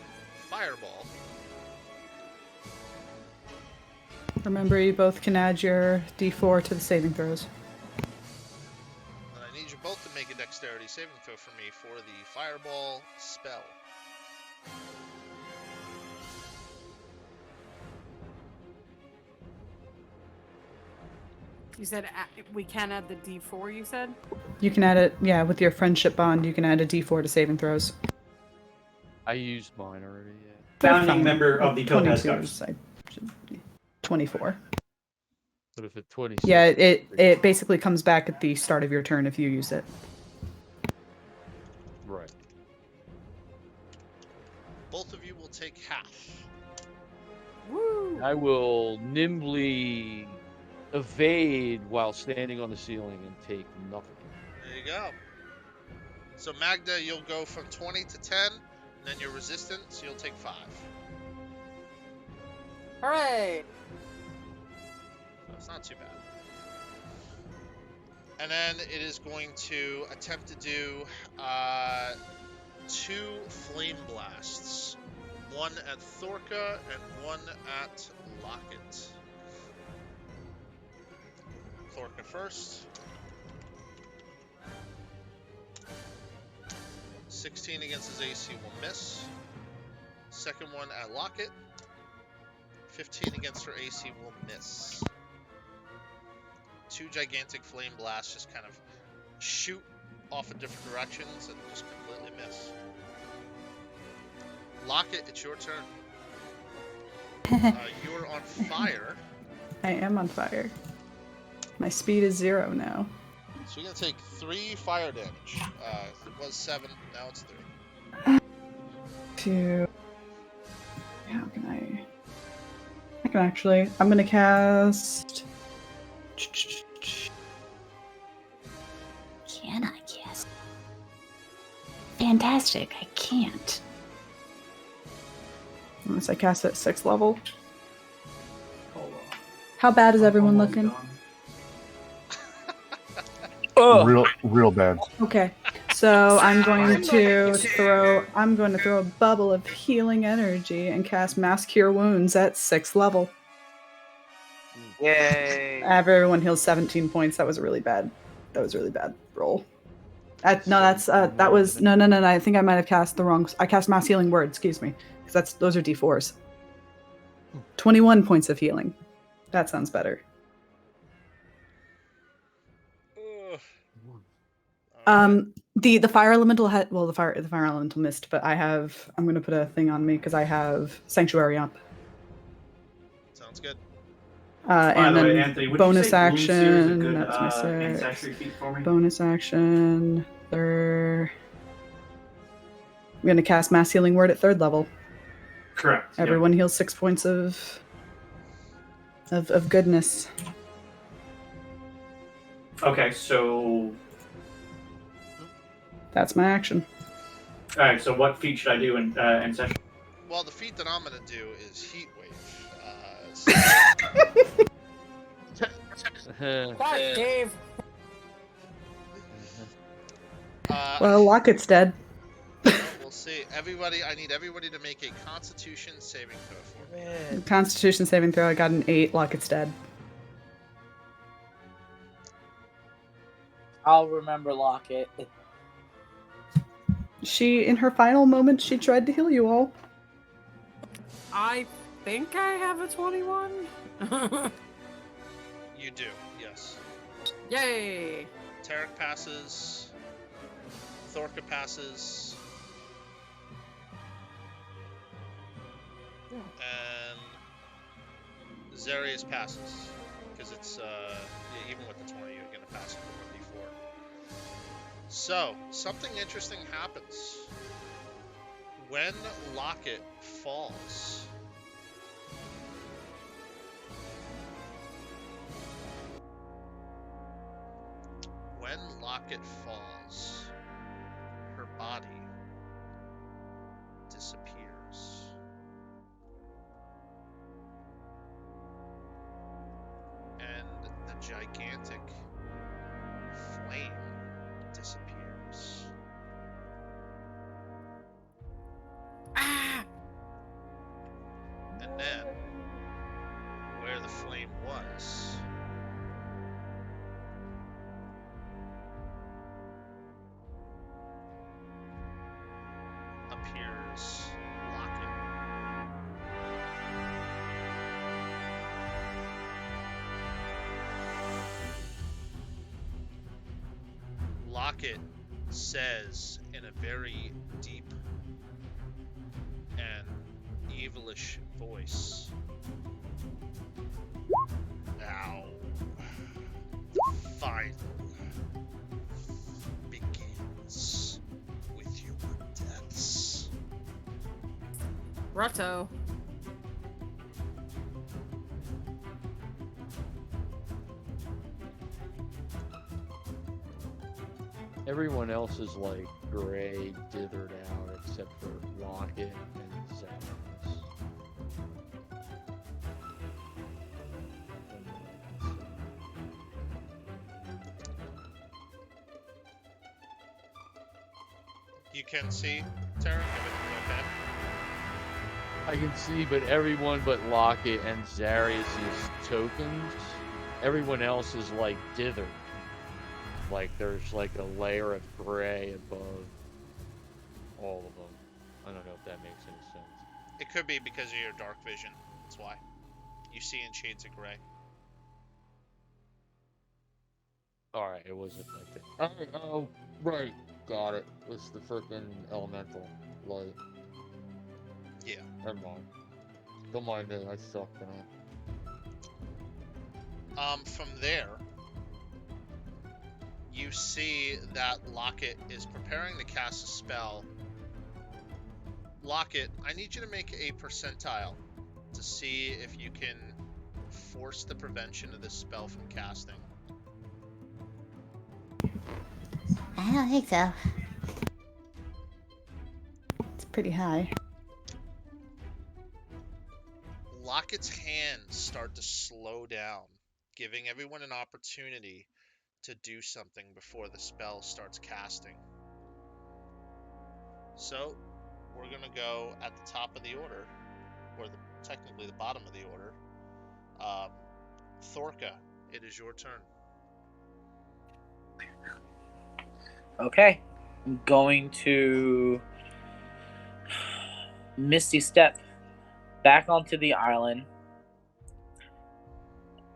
fireball.
Remember, you both can add your d4 to the saving throws.
And I need you both to make a dexterity saving throw for me for the fireball spell.
You said we can add the D4, you said?
You can add it, yeah, with your friendship bond, you can add a d4 to saving throws.
I used mine already. Yeah.
Founding member of the Topaz
22,
Guards.
24.
But if it's 26.
Yeah, it basically comes back at the start of your turn if you use it.
Right.
Both of you will take half.
Woo!
I will nimbly evade while standing on the ceiling and take nothing.
There you go. So Magda, you'll go from 20 to 10, and then your resistance, you'll take 5.
Hooray!
So it's not too bad. And then it is going to attempt to do 2 flame blasts. One at Thorka and one at Locket. Thorka first. 16 against his AC will miss. Second one at Locket. 15 against her AC will miss. 2 gigantic flame blasts just kind of shoot off in different directions and just completely miss. Locket, it's your turn. You're on fire.
I am on fire. My speed is 0 now.
So you're going to take 3 fire damage. It was 7, now it's 3.
2. How can I can actually. I'm gonna cast.
Can I cast? Fantastic, I can't.
Unless I cast at 6th level.
Hold on.
How bad is everyone
Almost
looking?
done.
Real bad.
Okay. So I'm going to throw a bubble of healing energy and cast Mass Cure Wounds at 6th level.
Yay!
Everyone heals 17 points. That was a really bad roll. No, I think I might have cast the wrong. I cast Mass Healing Word. Excuse me, because those are D4s. 21 points of healing. That sounds better. The fire elemental the fire elemental missed, but I'm going to put a thing on me because I have Sanctuary up.
Sounds good.
And
the way,
then
Anthony, would
bonus
you say Bloom Seer is a
action.
good,
That's my 6.
ancestry feat for me?
Bonus action. I'm going to cast Mass Healing Word at 3rd level.
Correct. yep.
Everyone heals 6 points of goodness.
Okay, so
That's my action.
all right. So what feat should I do in session?
Well, the feat that I'm going to do is Heat Wave.
Quiet, Dave!
Well, Locket's dead.
We'll see. I need everybody to make a Constitution saving throw for me.
Constitution saving throw. I got an 8. Locket's dead.
I'll remember Locket.
She, in her final moments, she tried to heal you all.
I think I have a 21.
You do, yes.
Yay!
Tarek passes. Thorka passes. And Zarius passes. Because it's, even with the 20, you're going to pass it for 1d4. So, something interesting happens. When Locket falls, her body disappears. And the gigantic flame disappears.
Ah!
And then, where the flame was, appears Locket. Locket says in a very deep and evilish voice, "Now, the final begins with your deaths."
Rutto.
Everyone else is like gray, dithered out, except for Locket and Zarius.
You can see, Tarek, everything okay?
I can see, but everyone but Locket and Zarius' tokens, everyone else is like dithered. Like there's like a layer of gray above all of them. I don't know if that makes any sense.
It could be because of your dark vision. That's why. You see in shades of gray.
Alright, it wasn't like that. Alright, oh, right. Got it. It was the frickin' elemental light.
Yeah.
Never mind. Don't mind me, I suck tonight.
From there, you see that Locket is preparing to cast a spell. Locket, I need you to make a percentile to see if you can force the prevention of this spell from casting.
I don't think so. It's pretty high.
Locket's hands start to slow down, giving everyone an opportunity to do something before the spell starts casting. So, we're going to go at the top of the order, or technically the bottom of the order. Thorka, it is your turn.
Okay. I'm going to Misty Step back onto the island.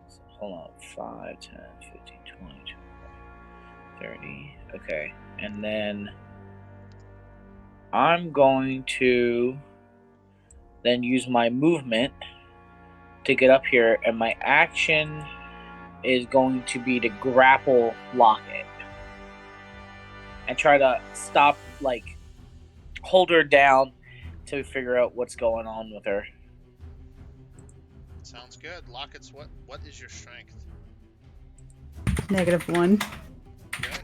So, hold on. 5, 10, 15, 20, 30. Okay. And then I'm going to then use my movement to get up here, and my action is going to be to grapple Locket and try to stop, like, hold her down till we figure out what's going on with her.
Sounds good. Locket's, what is your strength?
-1.
Okay.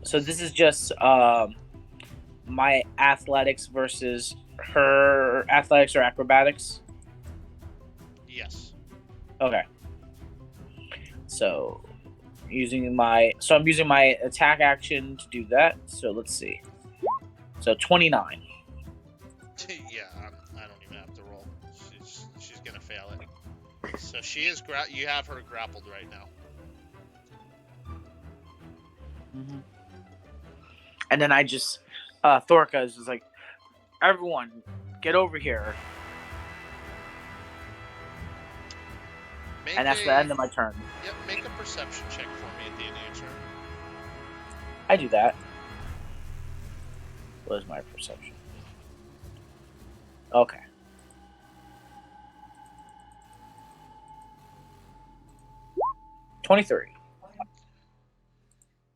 So this is just my athletics versus her athletics or acrobatics?
Yes.
Okay. So I'm using my attack action to do that. So let's see. So 29.
Yeah, I don't even have to roll. She's gonna fail it. So she is you have her grappled right now.
Mm-hmm. And then I just Thorka is just like, everyone, get over here.
Make
And that's the end of my turn.
Yep, make a perception check for me at the end of your turn.
I do that. What is my perception? Okay. $23.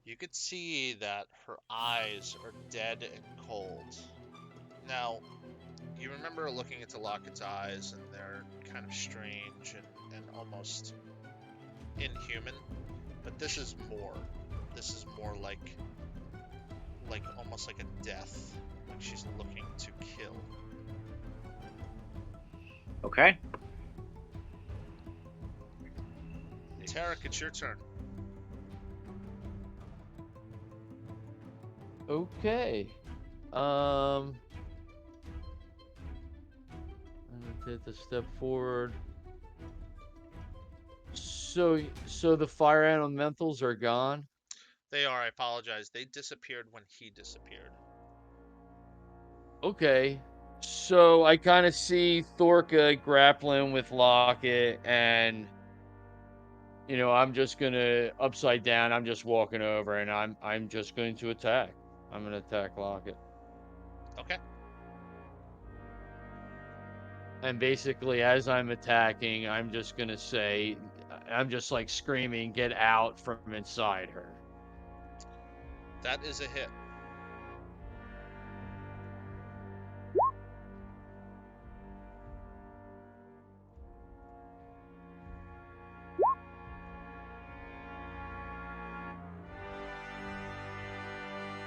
You could see that her eyes are dead and cold. Now, you remember looking into Locket's eyes, and they're kind of strange and almost inhuman. But this is more. This is more like almost like a death. Like she's looking to kill.
Okay.
Tarek, it's your turn.
Okay. I'm gonna take a step forward. So the fire elementals are gone?
They are, I apologize. They disappeared when he disappeared.
Okay. So I kind of see Thorka grappling with Locket, and I'm just gonna upside down. I'm just walking over, and I'm just going to attack. I'm gonna attack Locket.
Okay.
And basically, as I'm attacking, I'm just gonna say, I'm just like screaming, "Get out from inside her!"
That is a hit.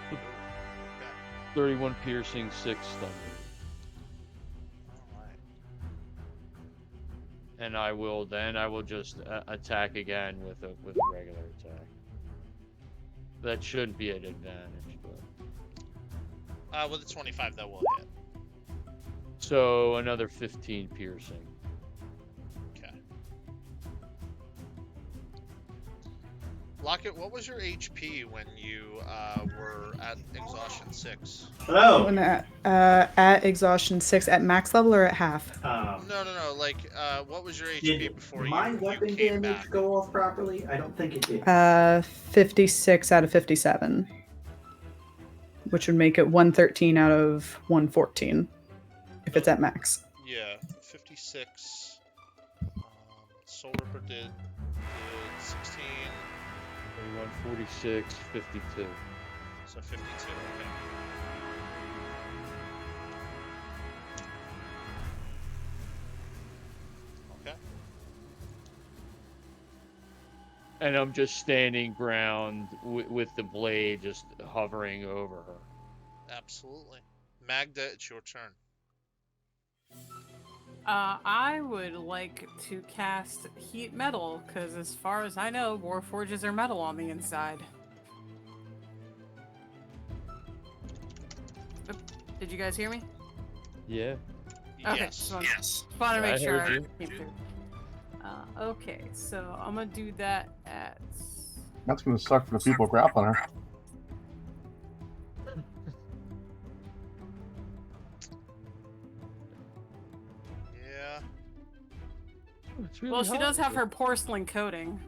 Okay.
31 piercing, 6 thunder.
All right.
And I will just attack again with a regular attack. That shouldn't be an advantage, but
With a 25, that will hit.
so another 15 piercing.
Okay. Locket, what was your HP when you were at exhaustion 6?
Hello.
When at exhaustion 6 at max level or at half?
No. Like, what was your HP
Did
before
my
you
weapon
came
damage
back?
go off properly? I don't think it did.
56 out of 57, which would make it 113 out of 114 if it's at max.
Yeah, 56. Soul Ripper did 16.
31, 46, 52.
So 52. Okay. Okay.
And I'm just standing ground with the blade just hovering over her.
Absolutely. Magda, it's your turn.
I would like to cast Heat Metal, because as far as I know, Warforges are metal on the inside. Oop, did you guys hear me?
Yeah.
Okay,
Yes.
just wanted to make
I
sure
heard
I
you.
came through. Okay, so I'm gonna do that at...
That's gonna suck for the people grappling her.
Yeah.
It's really
Well, she does
hot.
have her porcelain coating.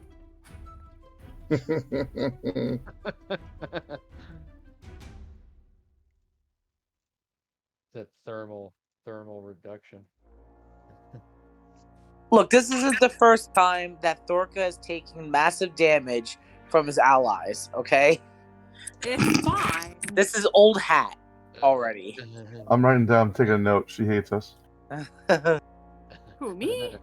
That thermal reduction.
Look, this isn't the first time that Thorka is taking massive damage from his allies, okay?
It's fine.
This is old hat already.
I'm writing down, taking a note. She hates us.
Who, me?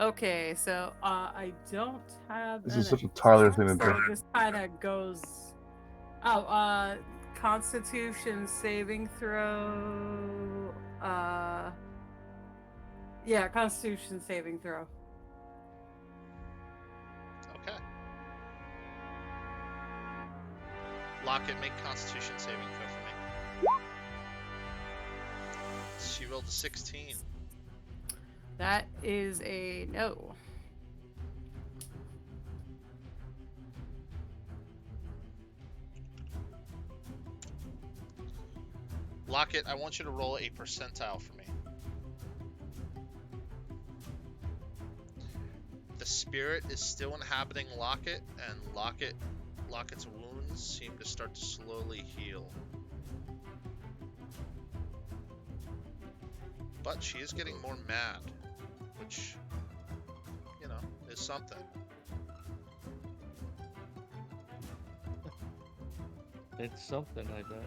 Okay, so I don't have.
This
an
is such a Tyler thing to
attack,
do.
so this kind of goes. Oh, Constitution saving throw. Yeah, Constitution saving throw.
Okay. Locket, make Constitution saving throw for me. She rolled a 16.
That is a no.
Locket, I want you to roll a percentile for me. spirit is still inhabiting Locket, and Locket's wounds seem to start to slowly heal. But she is getting more mad, which, you know, is something.
It's something, I bet.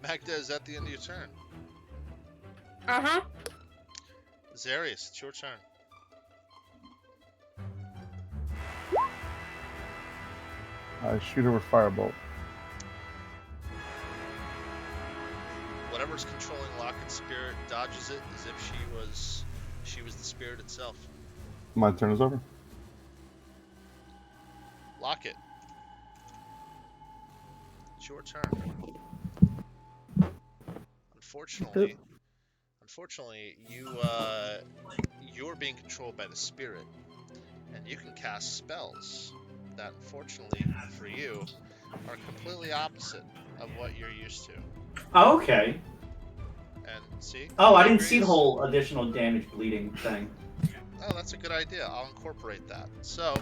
Magda, is that the end of your turn?
Uh-huh.
Zarius, it's your turn.
Shoot her with firebolt.
Whatever's controlling Locket's spirit dodges it as if she was the spirit itself.
My turn is over.
Locket, it's your turn. Unfortunately, you're being controlled by the spirit, and you can cast spells that, unfortunately for you, are completely opposite of what you're used to.
Oh, okay.
And see?
Oh, I didn't see the whole additional damage bleeding thing.
Oh, that's a good idea. I'll incorporate that. So,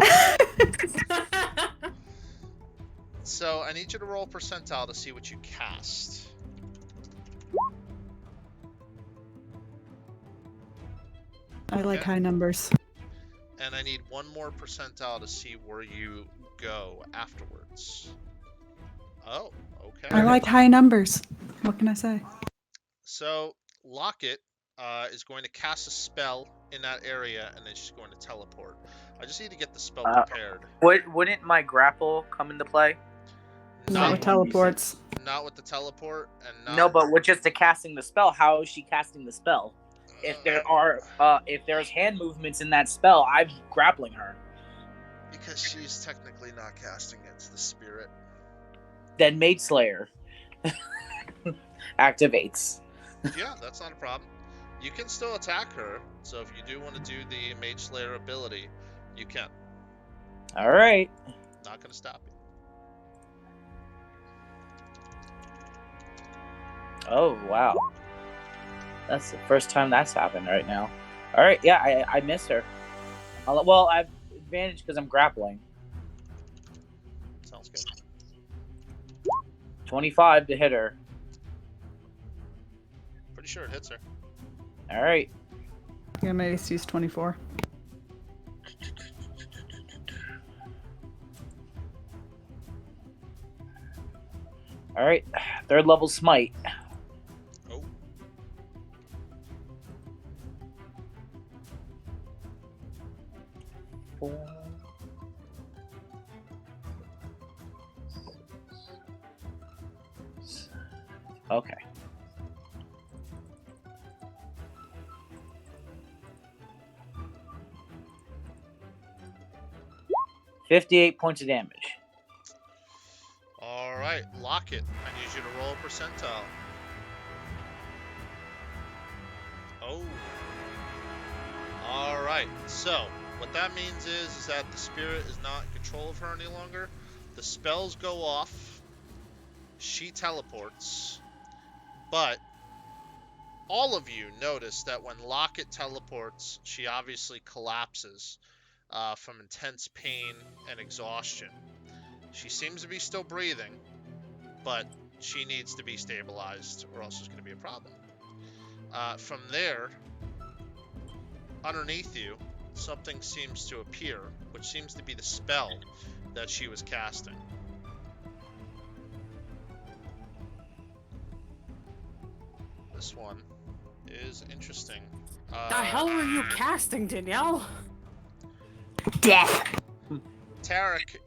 so I need you to roll percentile to see what you cast.
I like high numbers.
And I need one more percentile to see where you go afterwards. Oh, okay.
I like high numbers. What can I say?
So, Locket is going to cast a spell in that area, and then she's going to teleport. I just need to get the spell prepared.
Wouldn't my grapple come into play?
Not with teleports.
Not with the teleport, and not...
No, but with just the casting the spell, how is she casting the spell? If there's hand movements in that spell, I'm grappling her.
Because she's technically not casting it, it's the spirit.
Then Maid Slayer activates.
Yeah, that's not a problem. You can still attack her, so if you do want to do the Mage Slayer ability, you can.
Alright.
Not going to stop you.
Oh, wow. That's the first time that's happened right now. Alright, yeah, I miss her. Well, I have advantage because I'm grappling.
Sounds good.
25 to hit her.
Pretty sure it hits her.
Alright.
Yeah, my AC's 24.
Alright, third level smite.
Oh.
Okay. $58 points of damage.
Alright, Locket. I need you to roll a percentile. Oh. Alright, so what that means is that the spirit is not in control of her any longer. The spells go off. She teleports. But all of you notice that when Locket teleports, she obviously collapses from intense pain and exhaustion. She seems to be still breathing, but she needs to be stabilized or else there's going to be a problem. From there, underneath you, something seems to appear, which seems to be the spell that she was casting. This one is interesting.
The hell were you casting, Danielle?
Death.
Tarek,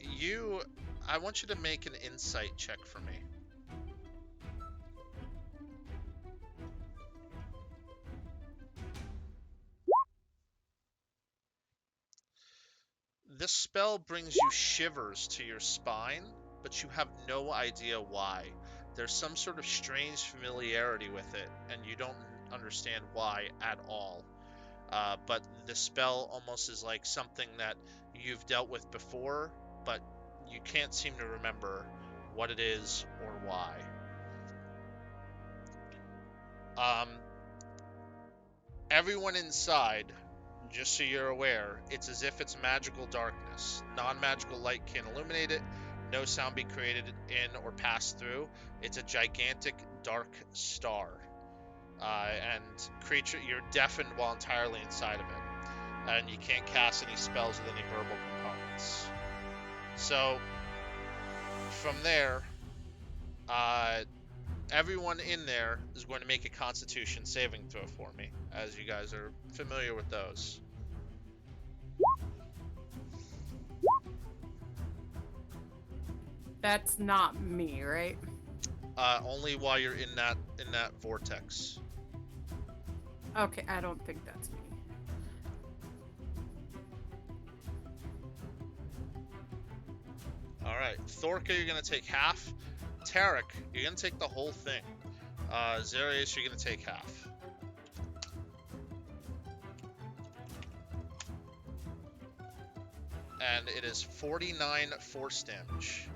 I want you to make an insight check for me. This spell brings you shivers to your spine, but you have no idea why. There's some sort of strange familiarity with it, and you don't understand why at all. But the spell almost is like something that you've dealt with before, but you can't seem to remember what it is or why. Everyone inside just so you're aware, it's as if it's magical darkness. Non-magical light can't illuminate it. No sound be created in or passed through. It's a gigantic dark star. And creature, you're deafened while entirely inside of it. And you can't cast any spells with any verbal components. So, from there, everyone in there is going to make a Constitution saving throw for me, as you guys are familiar with those.
That's not me, right?
Only while you're in that vortex.
Okay, I don't think that's me.
All right, Thorka, you're gonna take half. Tarek, you're gonna take the whole thing. Zarius, you're gonna take half. And it is 49 force damage.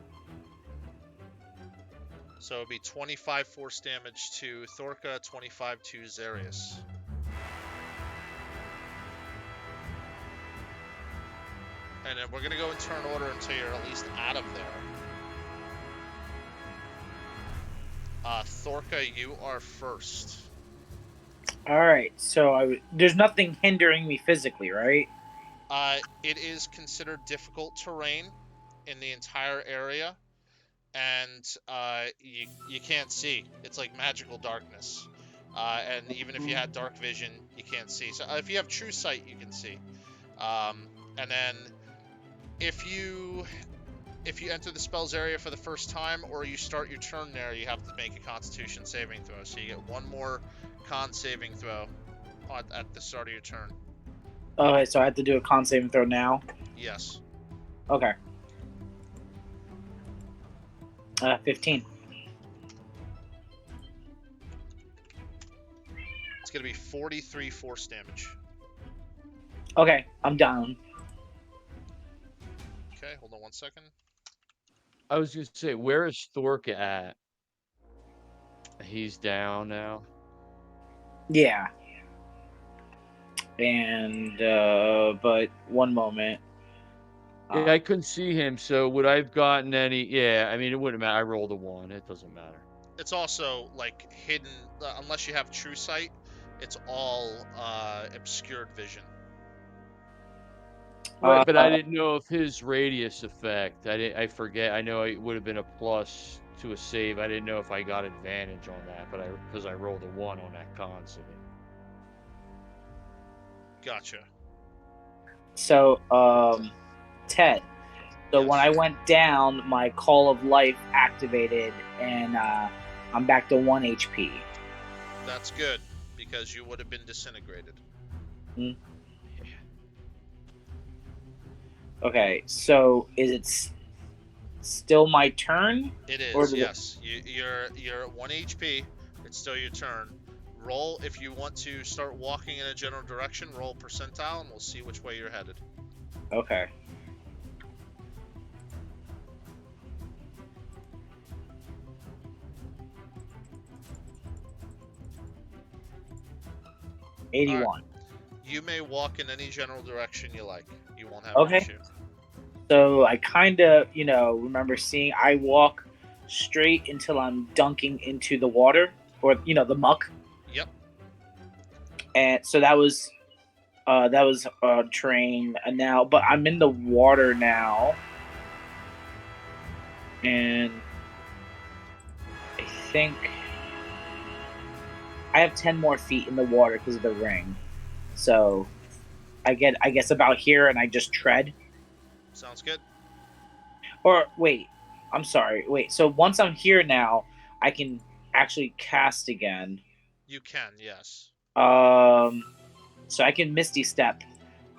So it'll be 25 force damage to Thorka, 25 to Zarius. And then we're gonna go in turn order until you're at least out of there. Thorka, you are first.
All right. So there's nothing hindering me physically, right?
It is considered difficult terrain in the entire area, and you can't see. It's like magical darkness. And even if you had dark vision, you can't see. So if you have true sight, you can see. And then if you enter the spells area for the first time, or you start your turn there, you have to make a Constitution saving throw. So you get one more con saving throw at the start of your turn.
Okay, so I have to do a con saving throw now?
Yes.
Okay. 15.
It's going to be 43 force damage.
Okay, I'm down.
Okay, hold on one second.
I was going to say, where is Thorka at? He's down now.
Yeah. And, but one moment.
Yeah, I couldn't see him, so would I have gotten any? Yeah, I mean, it wouldn't matter. I rolled a 1. It doesn't matter.
It's also, like, hidden, unless you have true sight, it's all obscured vision.
Right, but I didn't know if his radius effect. I forget. I know it would have been a plus to a save. I didn't know if I got advantage on that, but because I rolled a 1 on that con save.
Gotcha.
So, Ted. So
Yes.
when I went down, my Call of Life activated, and I'm back to 1 HP.
That's good, because you would have been disintegrated.
Hmm. Okay, so is it still my turn?
It is,
Or
yes. You're at 1 HP. It's still your turn. Roll, if you want to start walking in a general direction, roll percentile, and we'll see which way you're headed.
Okay. $81.
All right. You may walk in any general direction you like. You won't have
Okay.
an issue.
So I kind of, remember seeing I walk straight until I'm dunking into the water, or the muck.
Yep.
And so that was terrain now, but I'm in the water now, and I think I have 10 more feet in the water because of the ring. So I guess about here, and I just tread.
Sounds good.
Or wait, I'm sorry. Wait, so once I'm here now, I can actually cast again.
You can, yes.
So I can Misty Step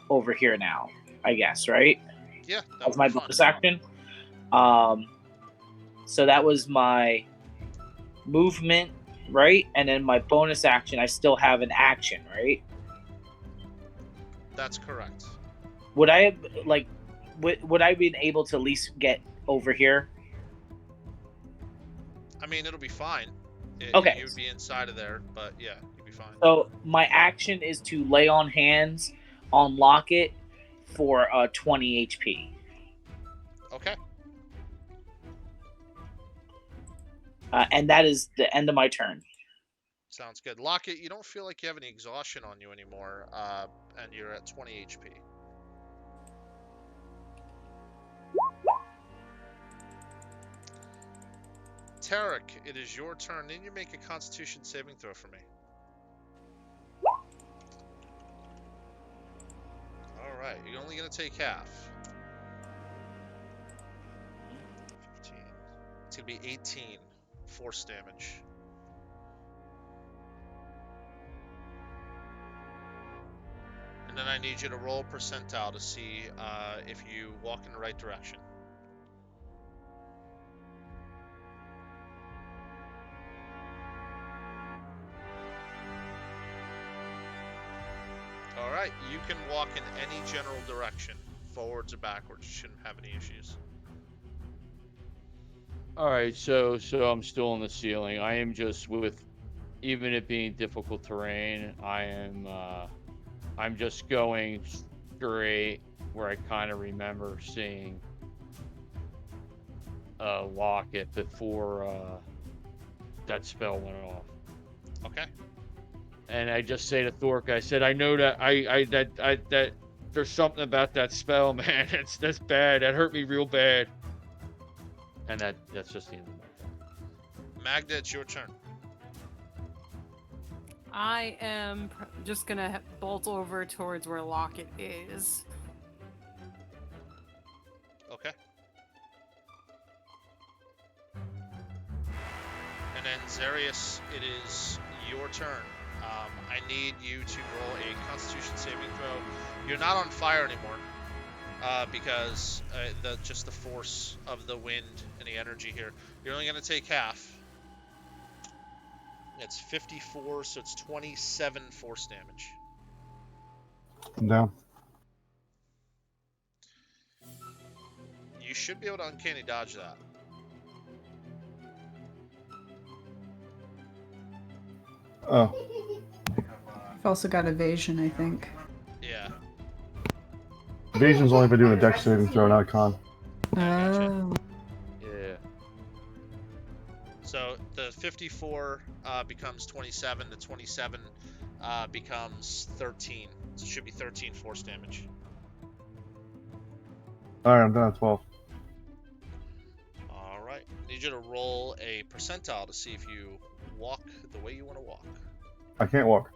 over here now, I guess, right?
Yeah.
That's my bonus action. So that was my movement, right? And then my bonus action, I still have an action, right?
That's correct.
Would I have, would I been able to at least get over here?
I mean, it'll be fine.
Okay.
You would be inside of there, but yeah, you'd be fine.
So my action is to lay on hands on Locket for 20 HP.
Okay.
And that is the end of my turn.
Sounds good. Locket, you don't feel like you have any exhaustion on you anymore, and you're at 20 HP. Tarek, it is your turn. Then you make a Constitution saving throw for me. Alright, you're only going to take half. 15. It's going to be 18 force damage. And then I need you to roll percentile to see if you walk in the right direction. Alright, you can walk in any general direction, forwards or backwards. You shouldn't have any issues.
Alright, so I'm still on the ceiling. I am just with, even it being difficult terrain, I'm just going straight where I kind of remember seeing Locket before that spell went off.
Okay.
And I just say to Thork, I said, I know that that there's something about that spell, man. That's bad. That hurt me real bad. And that's just the end of my turn.
Magda, it's your turn.
I am just gonna bolt over towards where Locket is.
Okay. And then Zarius, it is your turn. I need you to roll a Constitution saving throw. You're not on fire anymore because just the force of the wind and the energy here. You're only going to take half. It's 54, so it's 27 force damage.
I'm down.
You should be able to uncanny dodge that.
Oh.
I've also got evasion, I think.
Yeah.
Evasion's only if I do a dex saving throw, not a con.
Oh.
Yeah.
So the 54 becomes 27. The 27 becomes 13. So it should be 13 force damage.
Alright, I'm done at 12.
Alright. Need you to roll a percentile to see if you walk the way you want to walk.
I can't walk.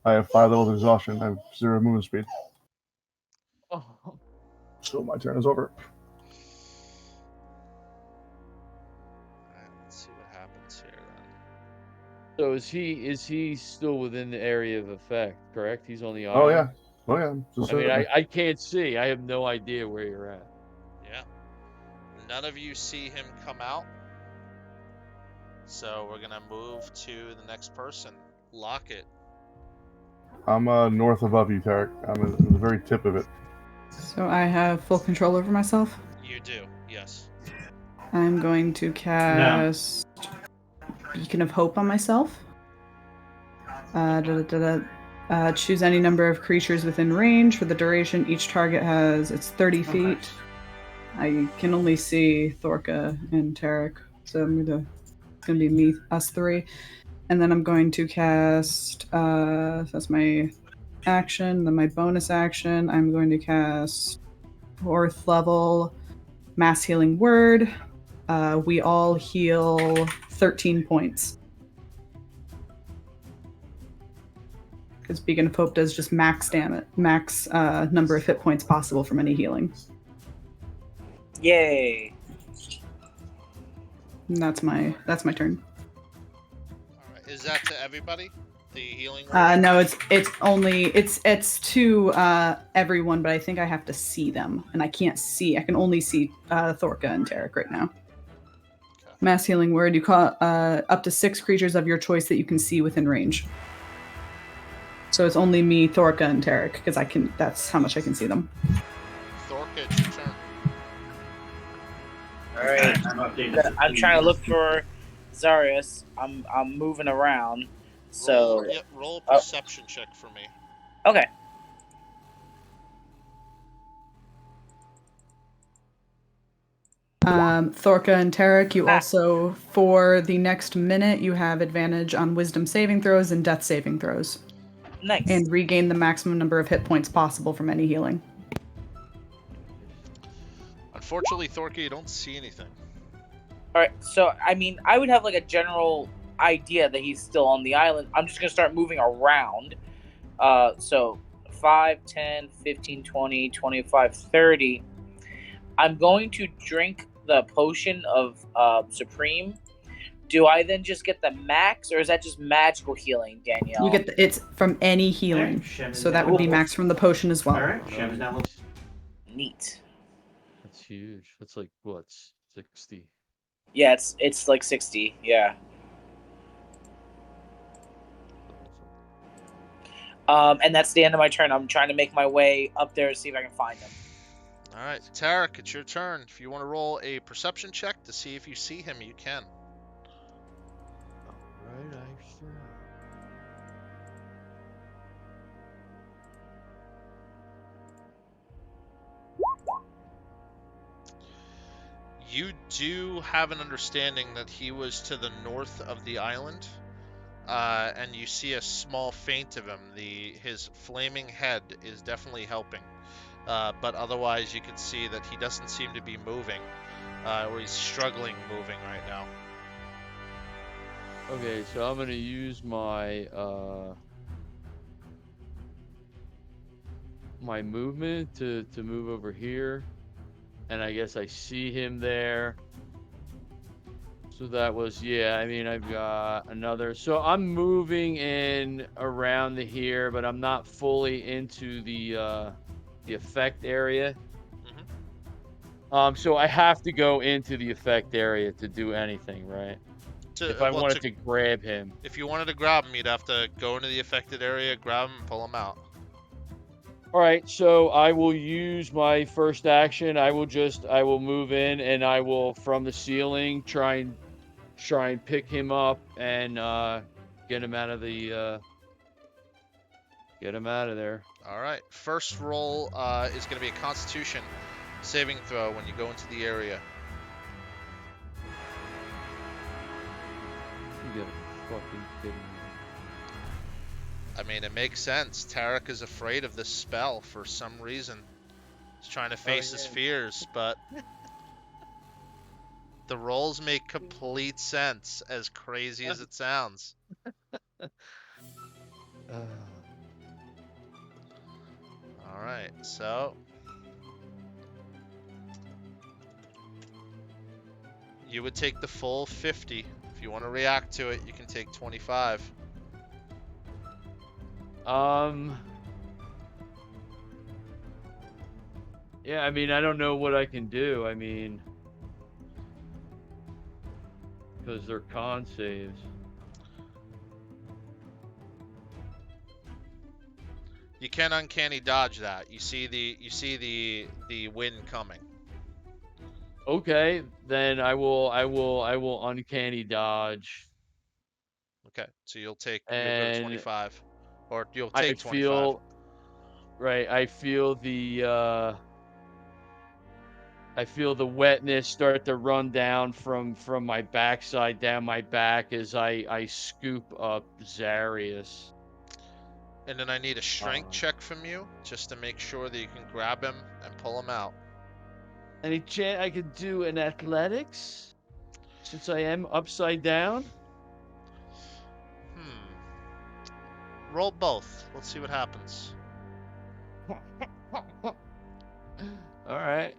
I have 5 levels of exhaustion. I have 0 movement speed.
Oh.
So my turn is over.
Alright, let's see what happens here then.
So is he still within the area of effect, correct? He's on the island?
Oh yeah. Oh yeah. Just
I mean, I can't see. I have no idea where you're at.
Yeah. None of you see him come out. So we're going to move to the next person. Locket.
I'm north above you, Tarek. I'm at the very tip of it.
So I have full control over myself.
You do, yes.
I'm going to cast Beacon of Hope on myself. Choose any number of creatures within range. For the duration, each target has, it's 30 feet. I can only see Thorka and Tarek, so it's gonna be me, us three. And then I'm going to cast, that's my action, then my bonus action, I'm going to cast 4th level Mass Healing Word. We all heal 13 points. Because Beacon of Hope does just max damage, max number of hit points possible from any healing.
Yay!
And that's my turn.
Alright, is that to everybody? The healing word?
No, it's to everyone, but I think I have to see them, and I can't see. I can only see Thorka and Tarek right now. Okay. Mass Healing Word. You call up to 6 creatures of your choice that you can see within range. So it's only me, Thorka, and Tarek, because that's how much I can see them.
Thorka, it's your turn.
Alright. I'm trying to look for Zarius. I'm moving around. So
Roll a perception check for me.
Okay.
Thorka and Tarek, you also, for the next minute, you have advantage on wisdom saving throws and death saving throws.
Nice.
And regain the maximum number of hit points possible from any healing.
Unfortunately, Thorka, you don't see anything.
All right. So, I mean, I would have like a general idea that he's still on the island. I'm just going to start moving around. So 5, 10, 15, 20, 25, 30. I'm going to drink the potion of Supreme. Do I then just get the max, or is that just magical healing, Danielle?
You get it's from any healing, so that would be max from the potion as well.
All right, Shem is now.
Neat.
That's huge. That's like what, 60?
Yeah, it's like 60. Yeah. And that's the end of my turn. I'm trying to make my way up there to see if I can find them.
All right, Tarek, it's your turn. If you want to roll a perception check to see if you see him, you can.
Alright, I shall.
You do have an understanding that he was to the north of the island, and you see a small feint of him. His flaming head is definitely helping, but otherwise you can see that he doesn't seem to be moving, or he's struggling moving right now.
Okay, so I'm gonna use my my movement to move over here, and I guess I see him there. So that was, yeah, I mean, I've got another. So I'm moving in around the here, but I'm not fully into the effect area. So I have to go into the effect area to do anything, right? If I wanted to grab him.
If you wanted to grab him, you'd have to go into the affected area, grab him, and pull him out.
All right, so I will use my first action. I will move in, and I will, from the ceiling, try and pick him up and get him out of there.
All right. First roll is going to be a Constitution saving throw when you go into the area.
You gotta be fucking kidding me.
I mean, it makes sense. Tarek is afraid of this spell for some reason. He's trying to face his fears, but the rolls make complete sense, as crazy as it sounds. Alright, so you would take the full 50. If you want to react to it, you can take 25.
Yeah, I mean, I don't know what I can do. I mean, because they're con saves.
You can uncanny dodge that. You see the wind coming.
Okay, then I will uncanny dodge.
Okay, so you'll go to 25, or you'll take 25.
I feel the wetness start to run down from my backside down my back as I scoop up Zarius.
And then I need a strength check from you, just to make sure that you can grab him and pull him out.
Any chance I could do an athletics, since I am upside down?
Roll both. Let's see what happens.
All right.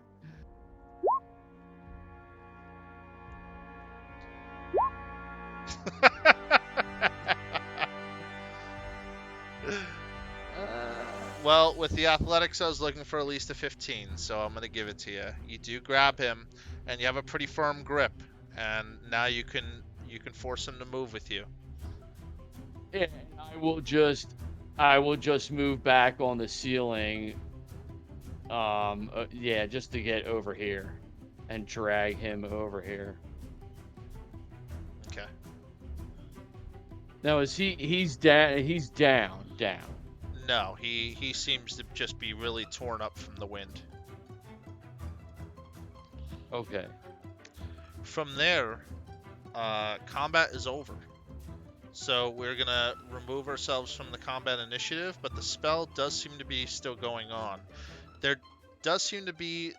Well, with the athletics, I was looking for at least a 15, so I'm going to give it to you. You do grab him, and you have a pretty firm grip, and now you can force him to move with you.
Yeah, I will just move back on the ceiling. Yeah, just to get over here and drag him over here.
Okay.
Now, is he's down? He's down.
No, he seems to just be really torn up from the wind.
Okay.
From there, combat is over. So we're gonna remove ourselves from the combat initiative, but the spell does seem to be still going on. There does seem to be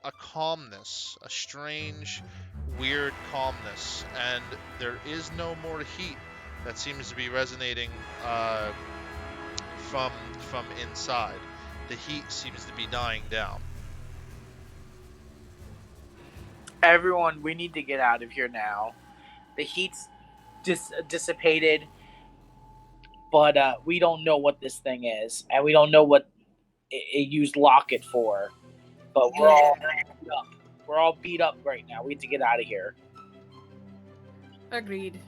a calmness, a strange, weird calmness, and there is no more heat that seems to be resonating from inside. The heat seems to be dying down.
Everyone, we need to get out of here now. The heat's dissipated, but we don't know what this thing is, and we don't know what it used Locket for. But we're all beat up. We're all beat up right now. We need to get out of here.
Agreed.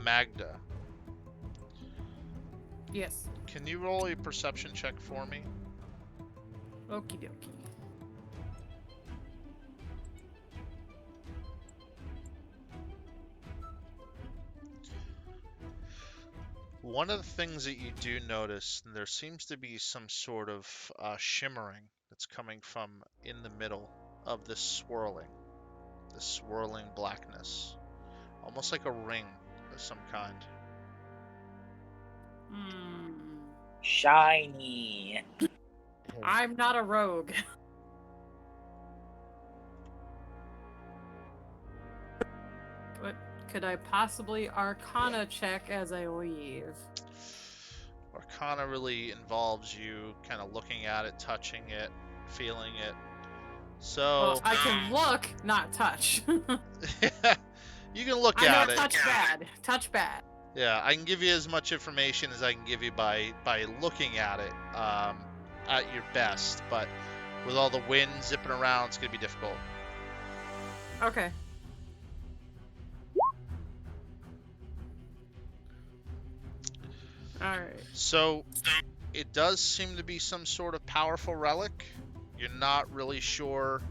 Magda,
Yes.
can you roll a perception check for me?
Okie dokie.
One of the things that you do notice, there seems to be some sort of shimmering that's coming from in the middle of this swirling blackness. Almost like a ring of some kind.
Shiny.
I'm not a rogue. But could I possibly Arcana check as I leave?
Arcana really involves you kind of looking at it, touching it, feeling it. So
Well, I can look, not touch.
you can look
I know
at it.
touch bad. Touch bad.
Yeah, I can give you as much information as I can give you by looking at it at your best, but with all the wind zipping around, it's going to be difficult.
Okay. Alright.
So, it does seem to be some sort of powerful relic. You're not really sure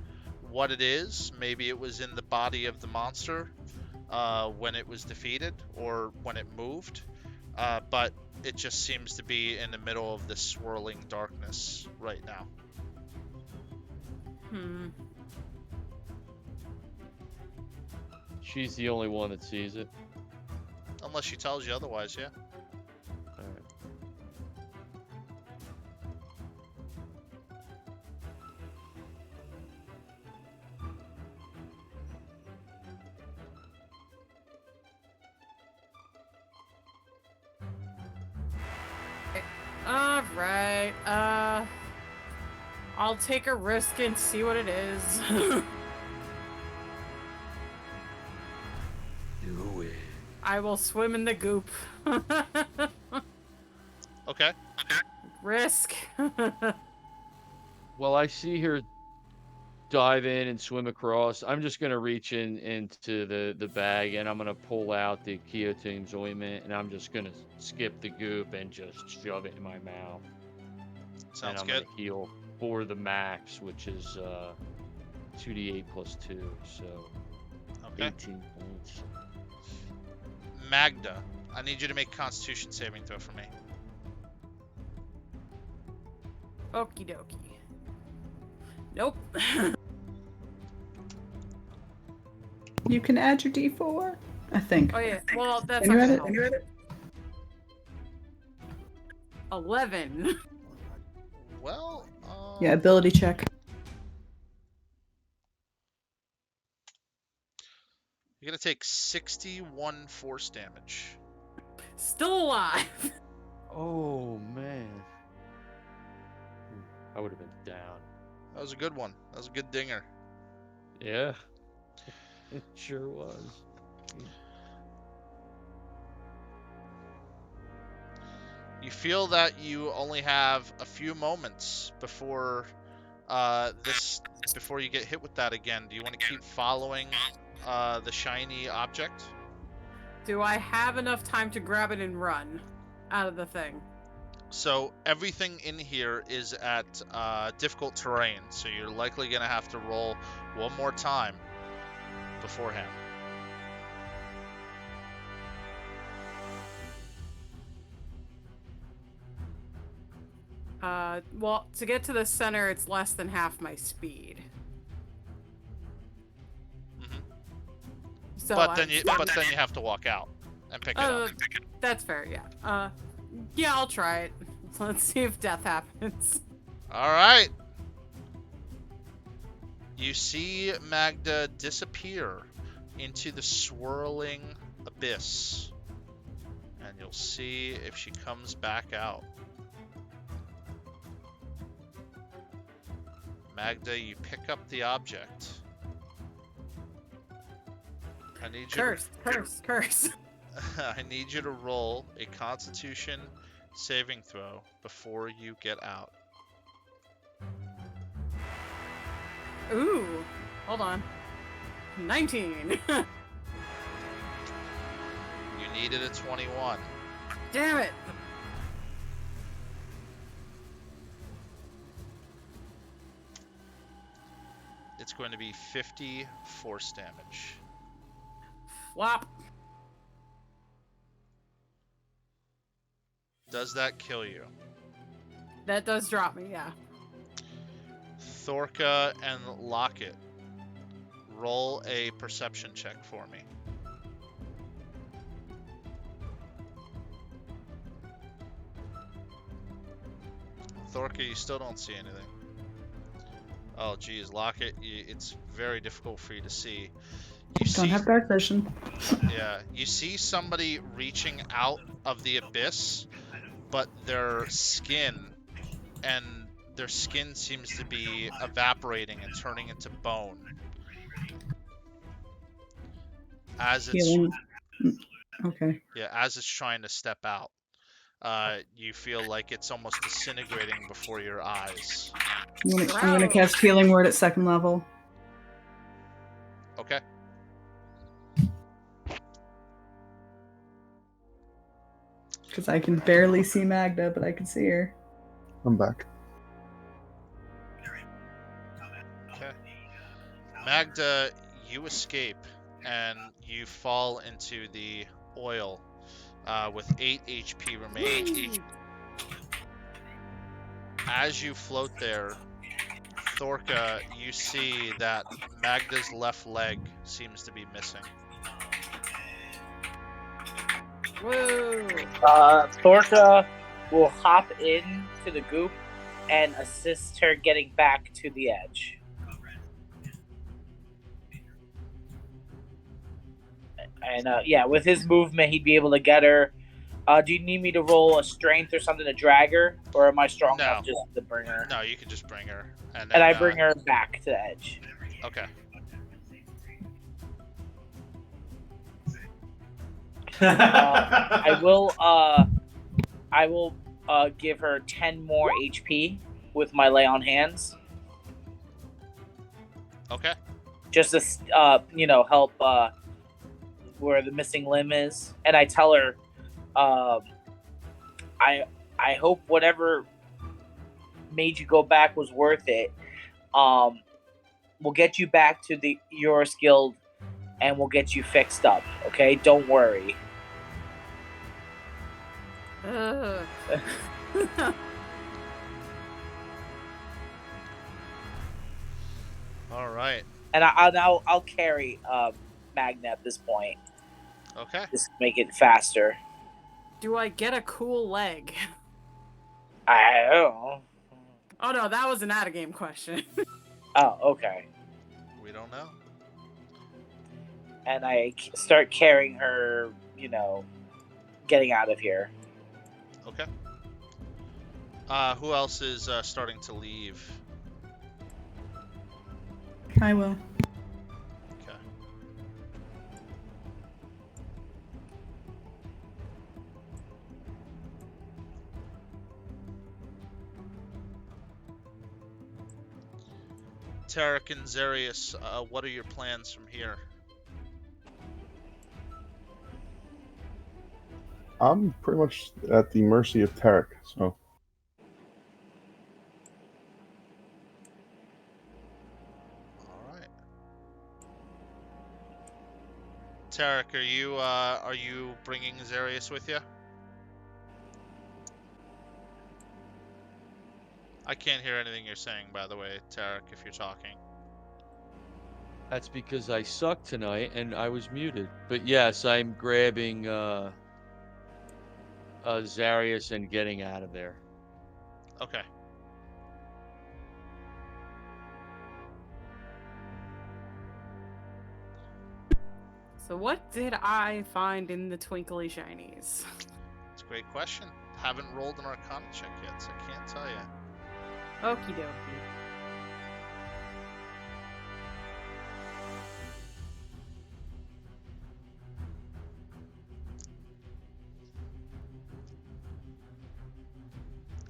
what it is. Maybe it was in the body of the monster when it was defeated or when it moved. But it just seems to be in the middle of this swirling darkness right now.
She's the only one that sees it.
Unless she tells you otherwise, yeah.
Alright.
Alright, I'll take a risk and see what it is.
Do it.
I will swim in the goop.
Okay.
Risk.
Well, I see her dive in and swim across. I'm just gonna reach into the bag and I'm gonna pull out the Keotune's ointment and I'm just gonna skip the goop and just shove it in my mouth.
Sounds
and I'm
good.
gonna heal for the max, which is 2d8 plus 2, so
Okay.
18 points.
Magda, I need you to make a Constitution saving throw for me.
Okie dokie. Nope.
You can add your D4, I think.
Oh yeah. Well, that's
Can you
not
add
gonna
it? Can you add it?
11.
Well,
Yeah, ability check.
you're gonna take 61 force damage.
Still alive.
Oh man. I would have been down.
That was a good one. That was a good dinger.
Yeah. It sure was.
You feel that you only have a few moments before before you get hit with that again. Do you want to keep following the shiny object?
Do I have enough time to grab it and run out of the thing?
So everything in here is at difficult terrain, so you're likely going to have to roll one more time beforehand.
Well, to get to the center, it's less than half my speed.
Mm-hmm.
So
but then you have to walk out and pick it up.
That's fair, yeah. Yeah, I'll try it. Let's see if death happens.
All right. You see Magda disappear into the swirling abyss, and you'll see if she comes back out. Magda, you pick up the object. I need you.
Curse.
I need you to roll a Constitution saving throw before you get out.
Ooh, hold on. 19.
You needed a 21.
Damn it.
It's going to be 50 force damage.
Flop.
Does that kill you?
That does drop me, yeah.
Thorka and Locket, roll a perception check for me. Thorka, you still don't see anything. Oh, geez, Locket, it's very difficult for you to see.
Don't have dark vision.
Yeah, you see somebody reaching out of the abyss, but their skin seems to be evaporating and turning into bone. As it's
okay.
Yeah, as it's trying to step out. You feel like it's almost disintegrating before your eyes.
I'm gonna cast Healing Word at 2nd level.
Okay.
Because I can barely see Magda, but I can see her.
I'm back.
Okay. Magda, you escape and you fall into the oil with 8 HP remaining. As you float there, Thorka, you see that Magda's left leg seems to be missing.
Woo!
Thorka will hop in to the goop and assist her getting back to the edge. And yeah, with his movement, he'd be able to get her. Do you need me to roll a strength or something to drag her, or am I strong enough just to bring her?
No, you can just bring her. And
I bring her back to the edge.
Okay.
I will give her 10 more HP with my lay on hands.
Okay.
Just to help where the missing limb is, and I tell her, I hope whatever made you go back was worth it. We'll get you back to the Iuris Guild, and we'll get you fixed up. Okay, don't worry.
All right.
And I'll carry Magna at this point.
Okay.
Just make it faster.
Do I get a cool leg?
I don't know.
Oh no, that was an out-of-game question.
Oh, okay.
We don't know.
And I start carrying her, getting out of here.
Okay. Who else is starting to leave?
I will.
Okay. Tarek and Zarius, what are your plans from here?
I'm pretty much at the mercy of Tarek, so.
All right. Tarek, are you bringing Zarius with you? I can't hear anything you're saying, by the way, Tarek, if you're talking.
That's because I suck tonight and I was muted. But yes, I'm grabbing Zarius and getting out of there.
Okay.
So what did I find in the twinkly shinies?
It's a great question. Haven't rolled an Arcana check yet, so I can't tell you.
Okie dokie.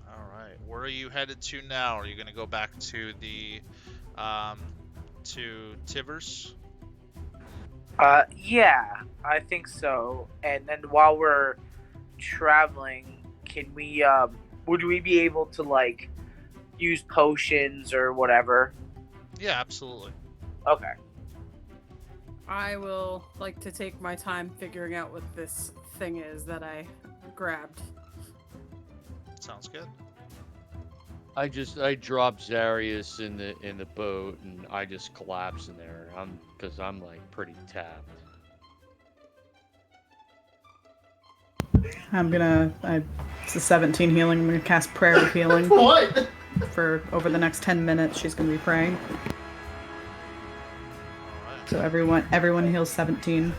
All right. Where are you headed to now? Are you going to go back to the to Tivers?
Yeah, I think so. And then while we're traveling, can we would we be able to like use potions or whatever?
Yeah, absolutely.
Okay.
I will like to take my time figuring out what this thing is that I grabbed.
Sounds good.
I drop Zarius in the boat and I just collapse in there. Because I'm like pretty tapped.
It's a 17 healing. I'm gonna cast prayer of healing.
What?
For over the next 10 minutes, she's gonna be praying.
All right.
So everyone heals 17.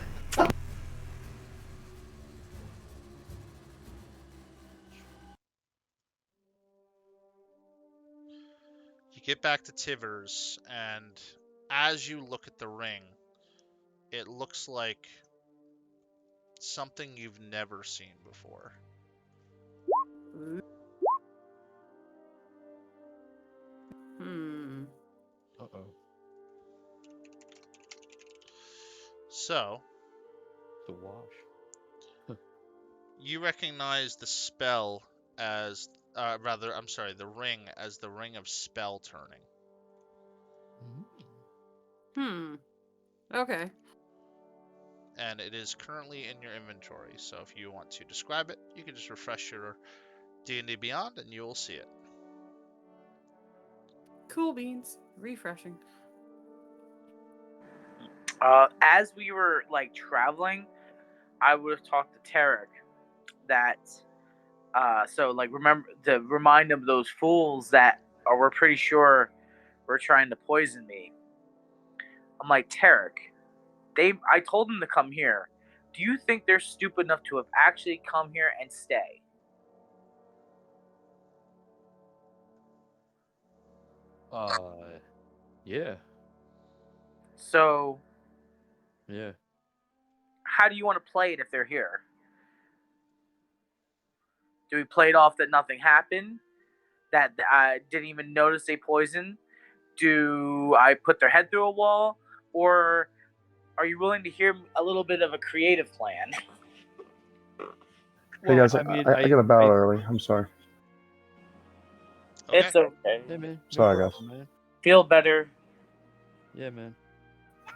You get back to Tivers, and as you look at the ring, it looks like something you've never seen before.
Uh-oh.
So,
The wash.
you recognize the spell as, the ring as the ring of spell turning.
Okay.
And it is currently in your inventory. So if you want to describe it, you can just refresh your D&D Beyond and you will see it.
Cool beans. Refreshing.
As we were like traveling, I would have talked to Tarek that so like remind him of those fools that we're pretty sure were trying to poison me. I'm like, Tarek, I told them to come here. Do you think they're stupid enough to have actually come here and stay?
Yeah.
So,
Yeah.
how do you want to play it if they're here? Do we play it off that nothing happened? That I didn't even notice they poisoned? Do I put their head through a wall? Or are you willing to hear a little bit of a creative plan?
Hey guys,
I mean,
I got a battle early. I'm sorry.
Okay.
It's okay.
Hey, man.
Sorry,
no
guys.
problem, man.
Feel better.
Yeah, man.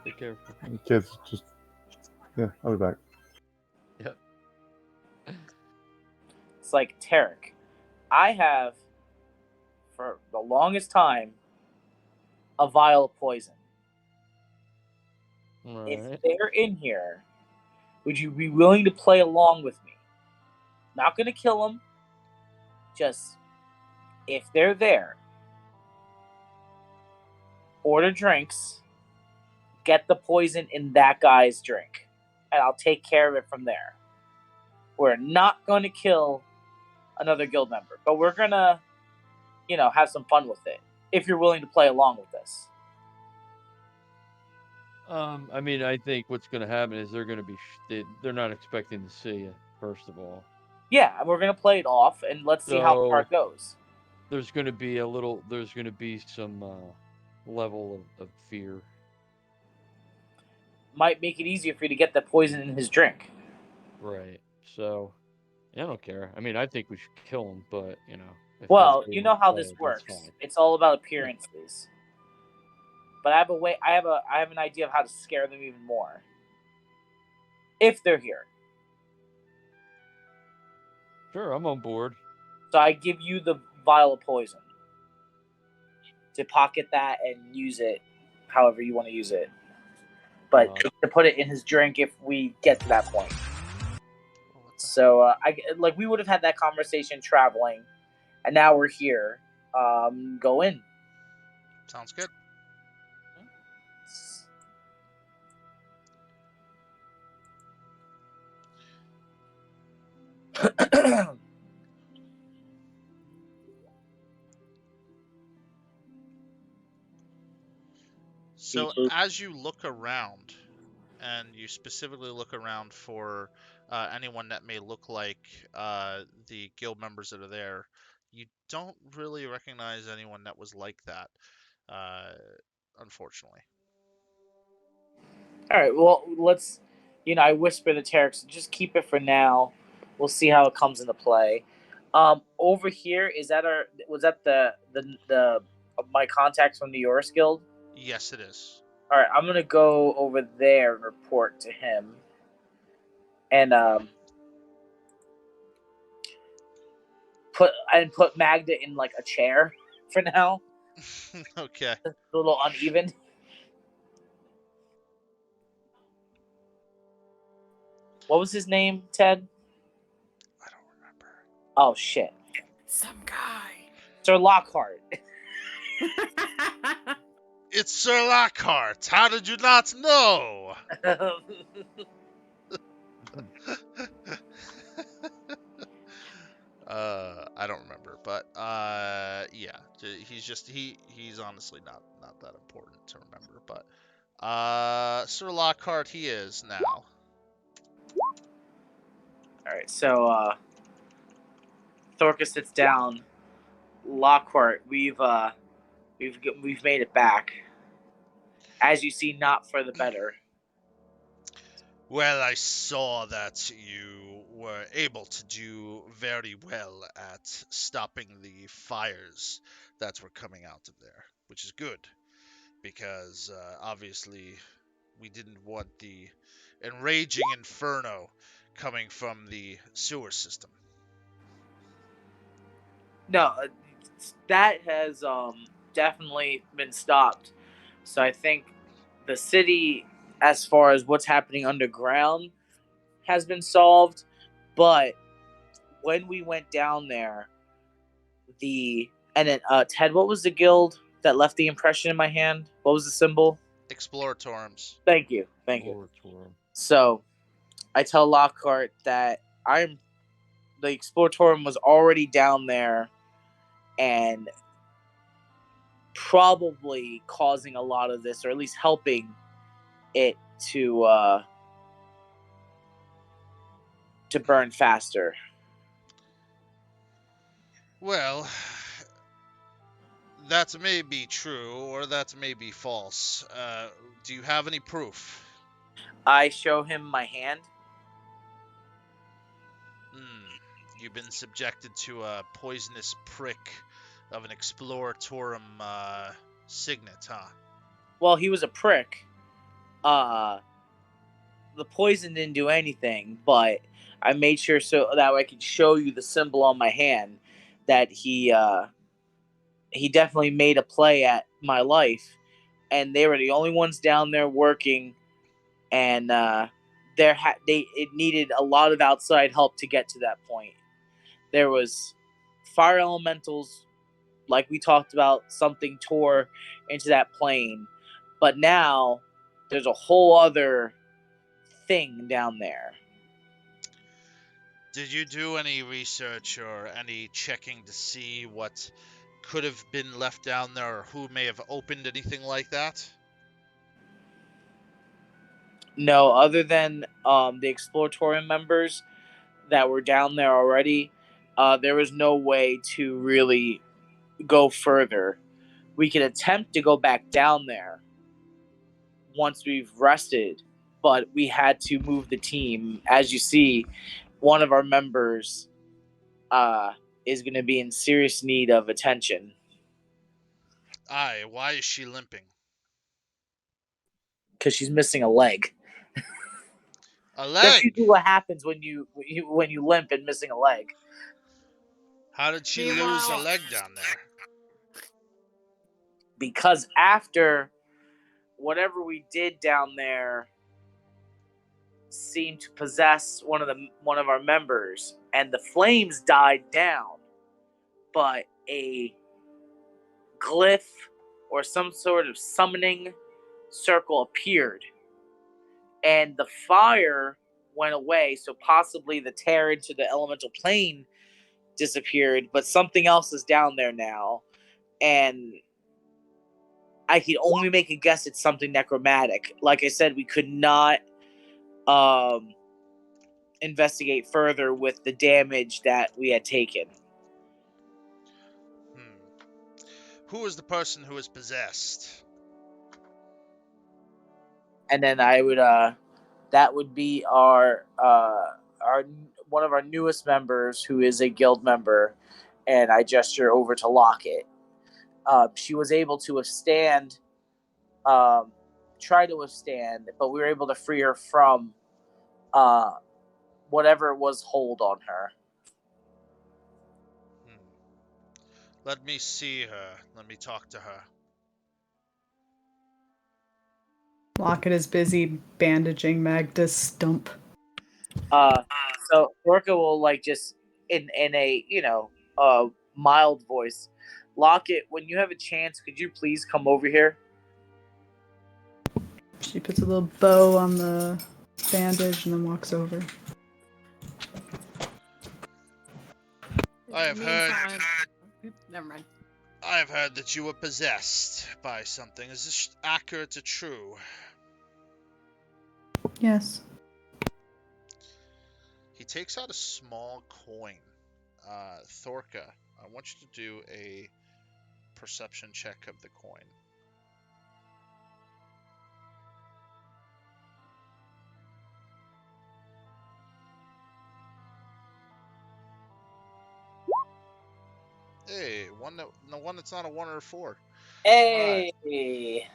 Take care.
Kids, yeah, I'll be back.
Yep.
It's like, Tarek, I have, for the longest time, a vial of poison.
All
If
right.
they're in here, would you be willing to play along with me? Not going to kill them. Just, if they're there, order drinks, get the poison in that guy's drink, and I'll take care of it from there. We're not going to kill another guild member, but we're going to, have some fun with it, if you're willing to play along with this.
I mean, I think what's going to happen is they're going to be they're not expecting to see you, first of all.
Yeah, and we're going to play it off, and let's see how far it goes.
There's going to be some level of fear.
Might make it easier for you to get the poison in his drink.
Right. So, Yeah, I don't care. I mean, I think we should kill him, but if that's
Well,
what
you
we
know how
play,
this
that's
works.
fine.
It's all about appearances. But I have a way. I have an idea of how to scare them even more. If they're here.
Sure, I'm on board.
So I give you the vial of poison to pocket that and use it however you want to use it. But to put it in his drink if we get to that point. So we would have had that conversation traveling, and now we're here. Go in.
Sounds good. So as you look around, and you specifically look around for anyone that may look like the guild members that are there, you don't really recognize anyone that was like that, unfortunately.
All right. Well, let's. I whisper the Terex. Just keep it for now. We'll see how it comes into play. Over here was that the my contacts from the Iuris Guild?
Yes, it is.
All right, I'm gonna go over there and report to him, and put Magda in like a chair for now.
Okay.
It's a little uneven. What was his name, Ted?
I don't remember.
Oh shit.
Some guy.
Sir Lockhart.
It's Sir Lockhart. How did you not know? I don't remember, but yeah, he's honestly not that important to remember, but Sir Lockhart he is now.
All right, so Thorka sits down. Lockhart, we've made it back. As you see, not for the better.
Well, I saw that you were able to do very well at stopping the fires that were coming out of there, which is good, because obviously we didn't want the enraging inferno coming from the sewer system.
No, that has definitely been stopped. So I think the city, as far as what's happening underground, has been solved. But when we went down there, Ted, what was the guild that left the impression in my hand? What was the symbol?
Exploratorums.
Thank you. So I tell Lockhart that the Exploratorem was already down there and probably causing a lot of this, or at least helping it to burn faster.
Well, that may be true, or that may be false. Do you have any proof?
I show him my hand.
You've been subjected to a poisonous prick of an Exploratorem signet, huh?
Well, he was a prick. The poison didn't do anything, but I made sure so that I could show you the symbol on my hand that he definitely made a play at my life, and they were the only ones down there working, and it needed a lot of outside help to get to that point. There was fire elementals, like we talked about, something tore into that plane, but now there's a whole other thing down there.
Did you do any research or any checking to see what could have been left down there, or who may have opened anything like that?
No, other than the Exploratorem members that were down there already, there was no way to really go further. We could attempt to go back down there once we've rested, but we had to move the team. As you see, one of our members is going to be in serious need of attention.
Aye, why is she limping?
Because she's missing a leg.
A
That's
leg?
usually what happens when you limp and missing a leg.
How did she lose a leg down there?
Because after whatever we did down there seemed to possess one of our members, and the flames died down, but a glyph or some sort of summoning circle appeared, and the fire went away, so possibly the tear into the elemental plane disappeared, but something else is down there now, and I can only make a guess it's something necromantic. Like I said, we could not investigate further with the damage that we had taken.
Who was the person who was possessed?
And then I would that would be our one of our newest members who is a guild member, and I gesture over to Locket. She was able to withstand, try to withstand, but we were able to free her from whatever was hold on her.
Let me see her. Let me talk to her.
Locket is busy bandaging Magda's stump.
So Orca will just in a mild voice, Locket, when you have a chance, could you please come over here?
She puts a little bow on the bandage and then walks over.
I have heard.
Never mind.
I have heard that you were possessed by something. Is this accurate or true?
Yes.
He takes out a small coin. Thorka, I want you to do a perception check of the coin. Hey, one that's not a 1 or a 4.
Hey.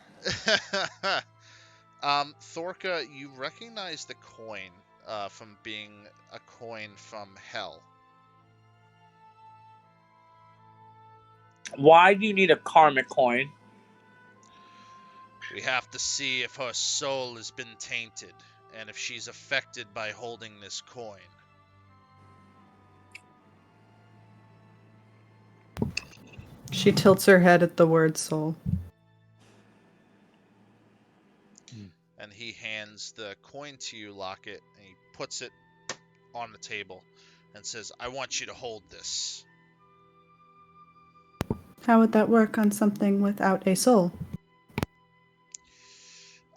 Thorka, you recognize the coin from being a coin from hell.
Why do you need a karmic coin?
We have to see if her soul has been tainted, and if she's affected by holding this coin.
She tilts her head at the word soul.
And he hands the coin to you, Locket, and he puts it on the table and says, I want you to hold this.
How would that work on something without a soul?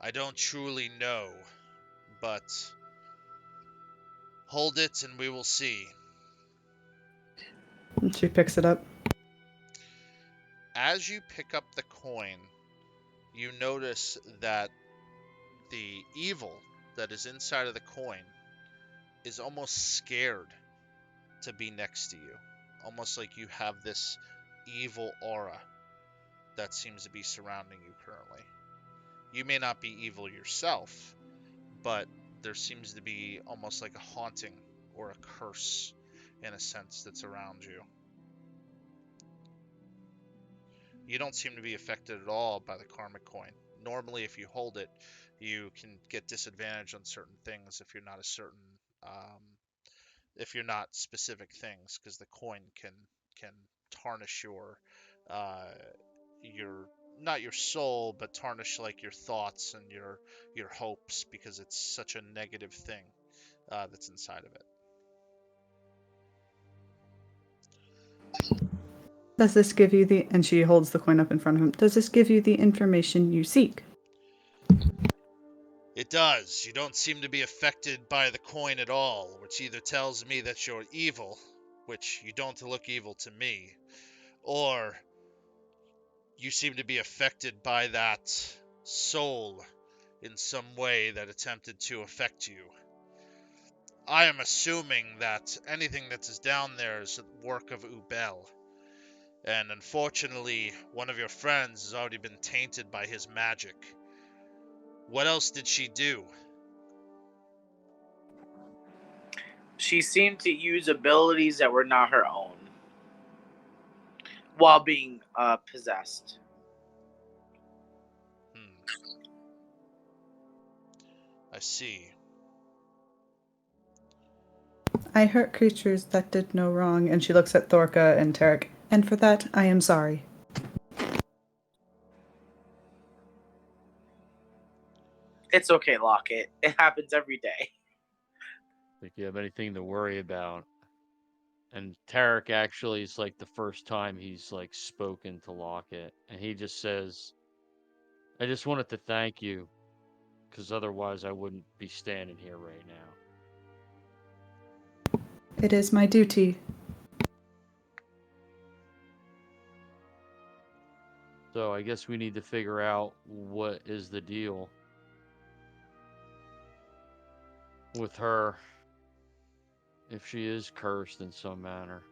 I don't truly know, but hold it and we will see.
And she picks it up.
As you pick up the coin, you notice that the evil that is inside of the coin is almost scared to be next to you. Almost like you have this evil aura that seems to be surrounding you currently. You may not be evil yourself, but there seems to be almost like a haunting or a curse in a sense that's around you. You don't seem to be affected at all by the karmic coin. Normally, if you hold it, you can get disadvantage on certain things if you're not a certain, if you're not specific things, because the coin can tarnish your not your soul, but tarnish like your thoughts and your hopes, because it's such a negative thing that's inside of it.
Does this give you the... And she holds the coin up in front of him. Does this give you the information you seek?
It does. You don't seem to be affected by the coin at all, which either tells me that you're evil, which you don't look evil to me, or you seem to be affected by that soul in some way that attempted to affect you. I am assuming that anything that is down there is the work of Ubel. And unfortunately, one of your friends has already been tainted by his magic. What else did she do?
She seemed to use abilities that were not her own while being possessed.
I see.
I hurt creatures that did no wrong, and she looks at Thorka and Tarek, and for that I am sorry.
It's okay, Lockett. It happens every day.
Think you have anything to worry about? And Tarek actually is like the first time he's like spoken to Lockett, and he just says, "I just wanted to thank you, because otherwise I wouldn't be standing here right now."
It is my duty.
So I guess we need to figure out what is the deal with her, if she is cursed in some manner.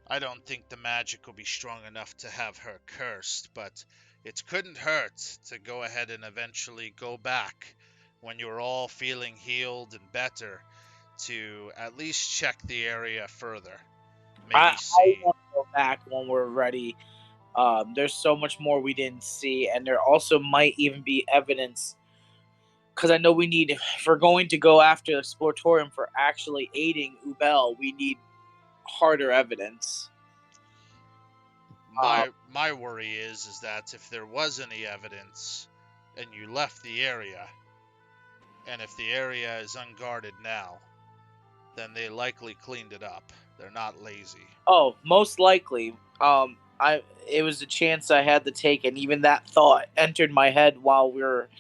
I don't think the magic will be strong enough to have her cursed, but it couldn't hurt to go ahead and eventually go back when you're all feeling healed and better to at least check the area further.
I want to go back when we're ready. There's so much more we didn't see, and there also might even be evidence, because I know we need, if we're going to go after the Exploratorem for actually aiding Ubel, we need harder evidence.
My worry is that if there was any evidence and you left the area, and if the area is unguarded now, then they likely cleaned it up. They're not lazy.
Oh, most likely. It was a chance I had to take, and even that thought entered my head while we were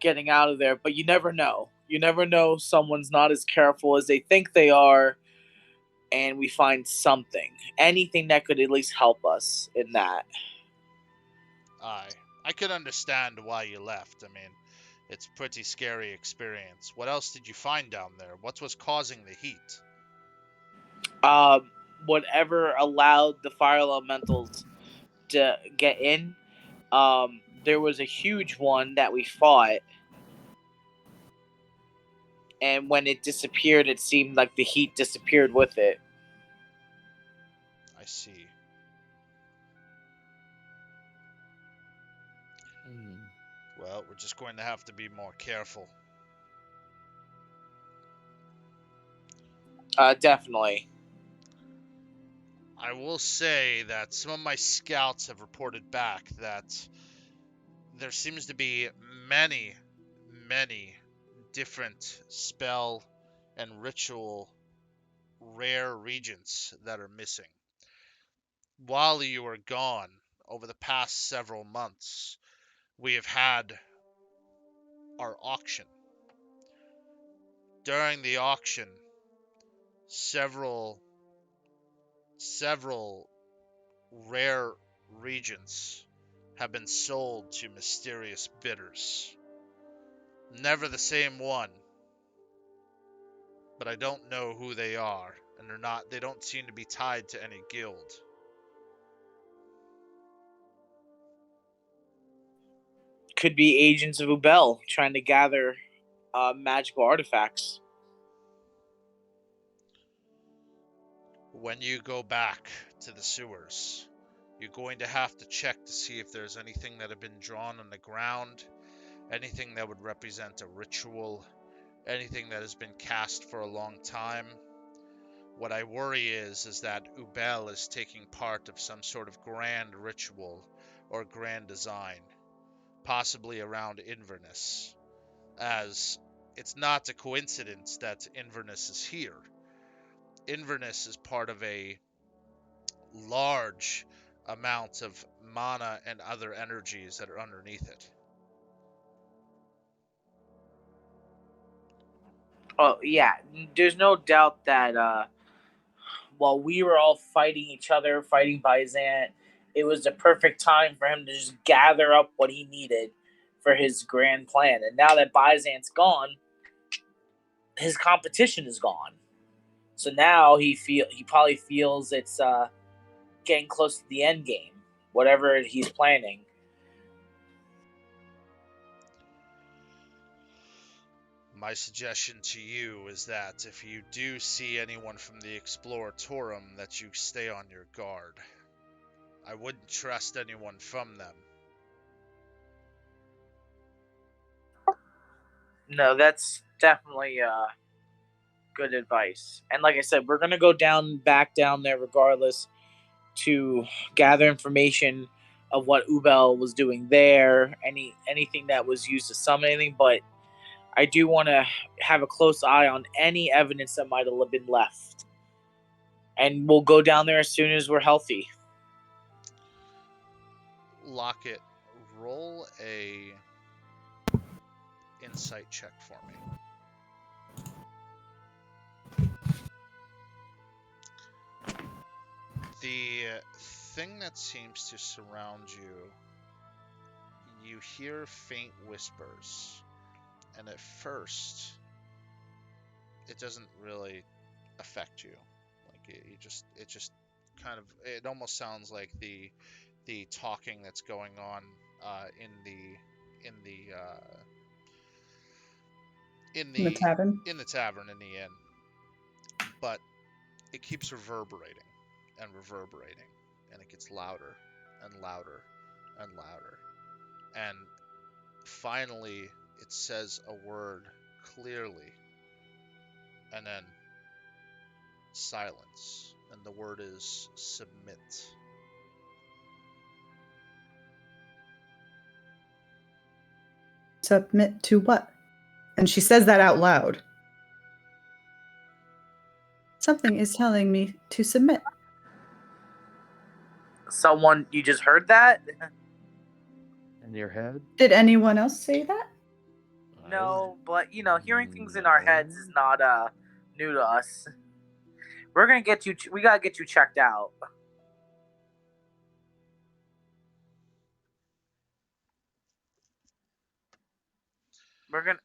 getting out of there. But you never know. You never know. Someone's not as careful as they think they are, and we find something, anything that could at least help us in that.
I could understand why you left. I mean, it's a pretty scary experience. What else did you find down there? What was causing the heat?
Whatever allowed the fire elementals to get in. There was a huge one that we fought, and when it disappeared, it seemed like the heat disappeared with it.
I see. Well, we're just going to have to be more careful.
Definitely.
I will say that some of my scouts have reported back that there seems to be many different spell and ritual rare regents that are missing. While you were gone, over the past several months, we have had our auction. During the auction, several rare regents have been sold to mysterious bidders. Never the same one, but I don't know who they are, and they don't seem to be tied to any guild.
Could be agents of Ubel trying to gather magical artifacts.
When you go back to the sewers, you're going to have to check to see if there's anything that have been drawn on the ground, anything that would represent a ritual, anything that has been cast for a long time. What I worry is that Ubel is taking part of some sort of grand ritual or grand design, possibly around Inverness, as it's not a coincidence that Inverness is here. Inverness is part of a large amount of mana and other energies that are underneath it.
Oh, yeah. There's no doubt that while we were all fighting each other, fighting Byzant, it was the perfect time for him to just gather up what he needed for his grand plan. And now that Byzant's gone, his competition is gone. So now he probably feels it's getting close to the end game, whatever he's planning.
My suggestion to you is that if you do see anyone from the Exploratorem, that you stay on your guard. I wouldn't trust anyone from them.
No, that's definitely good advice. And like I said, we're gonna go back down there regardless to gather information of what Ubel was doing there, anything that was used to summon anything. But I do want to have a close eye on any evidence that might have been left, and we'll go down there as soon as we're healthy.
Lockett, roll a insight check for me. The thing that seems to surround you, you hear faint whispers, and at first, it doesn't really affect you. Like it just kind of, it almost sounds like the talking that's going on in the
tavern.
in the tavern, in the inn, but it keeps reverberating and reverberating, and it gets louder and louder and louder, and finally it says a word clearly, and then silence, and the word is submit.
Submit to what? And she says that out loud. Something is telling me to submit.
Someone, you just heard that?
In your head?
Did anyone else say that?
No, but hearing things in our heads is not new to us. We're gonna get you. We gotta get you checked out.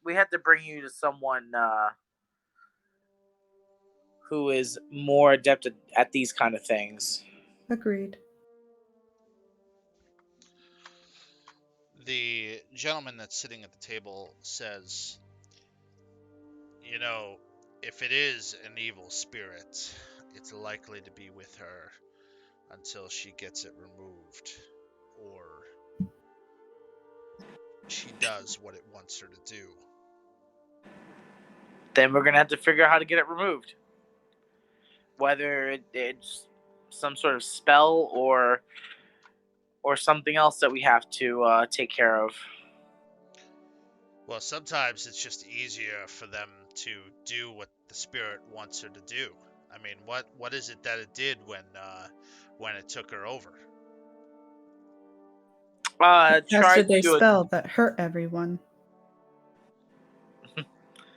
We have to bring you to someone who is more adept at these kind of things.
Agreed.
The gentleman that's sitting at the table says, if it is an evil spirit, it's likely to be with her until she gets it removed, or she does what it wants her to do.
Then we're gonna have to figure out how to get it removed. Whether it's some sort of spell or something else that we have to take care of.
Well, sometimes it's just easier for them to do what the spirit wants her to do. I mean, what is it that it did when it took her over?
Casted a spell that hurt everyone.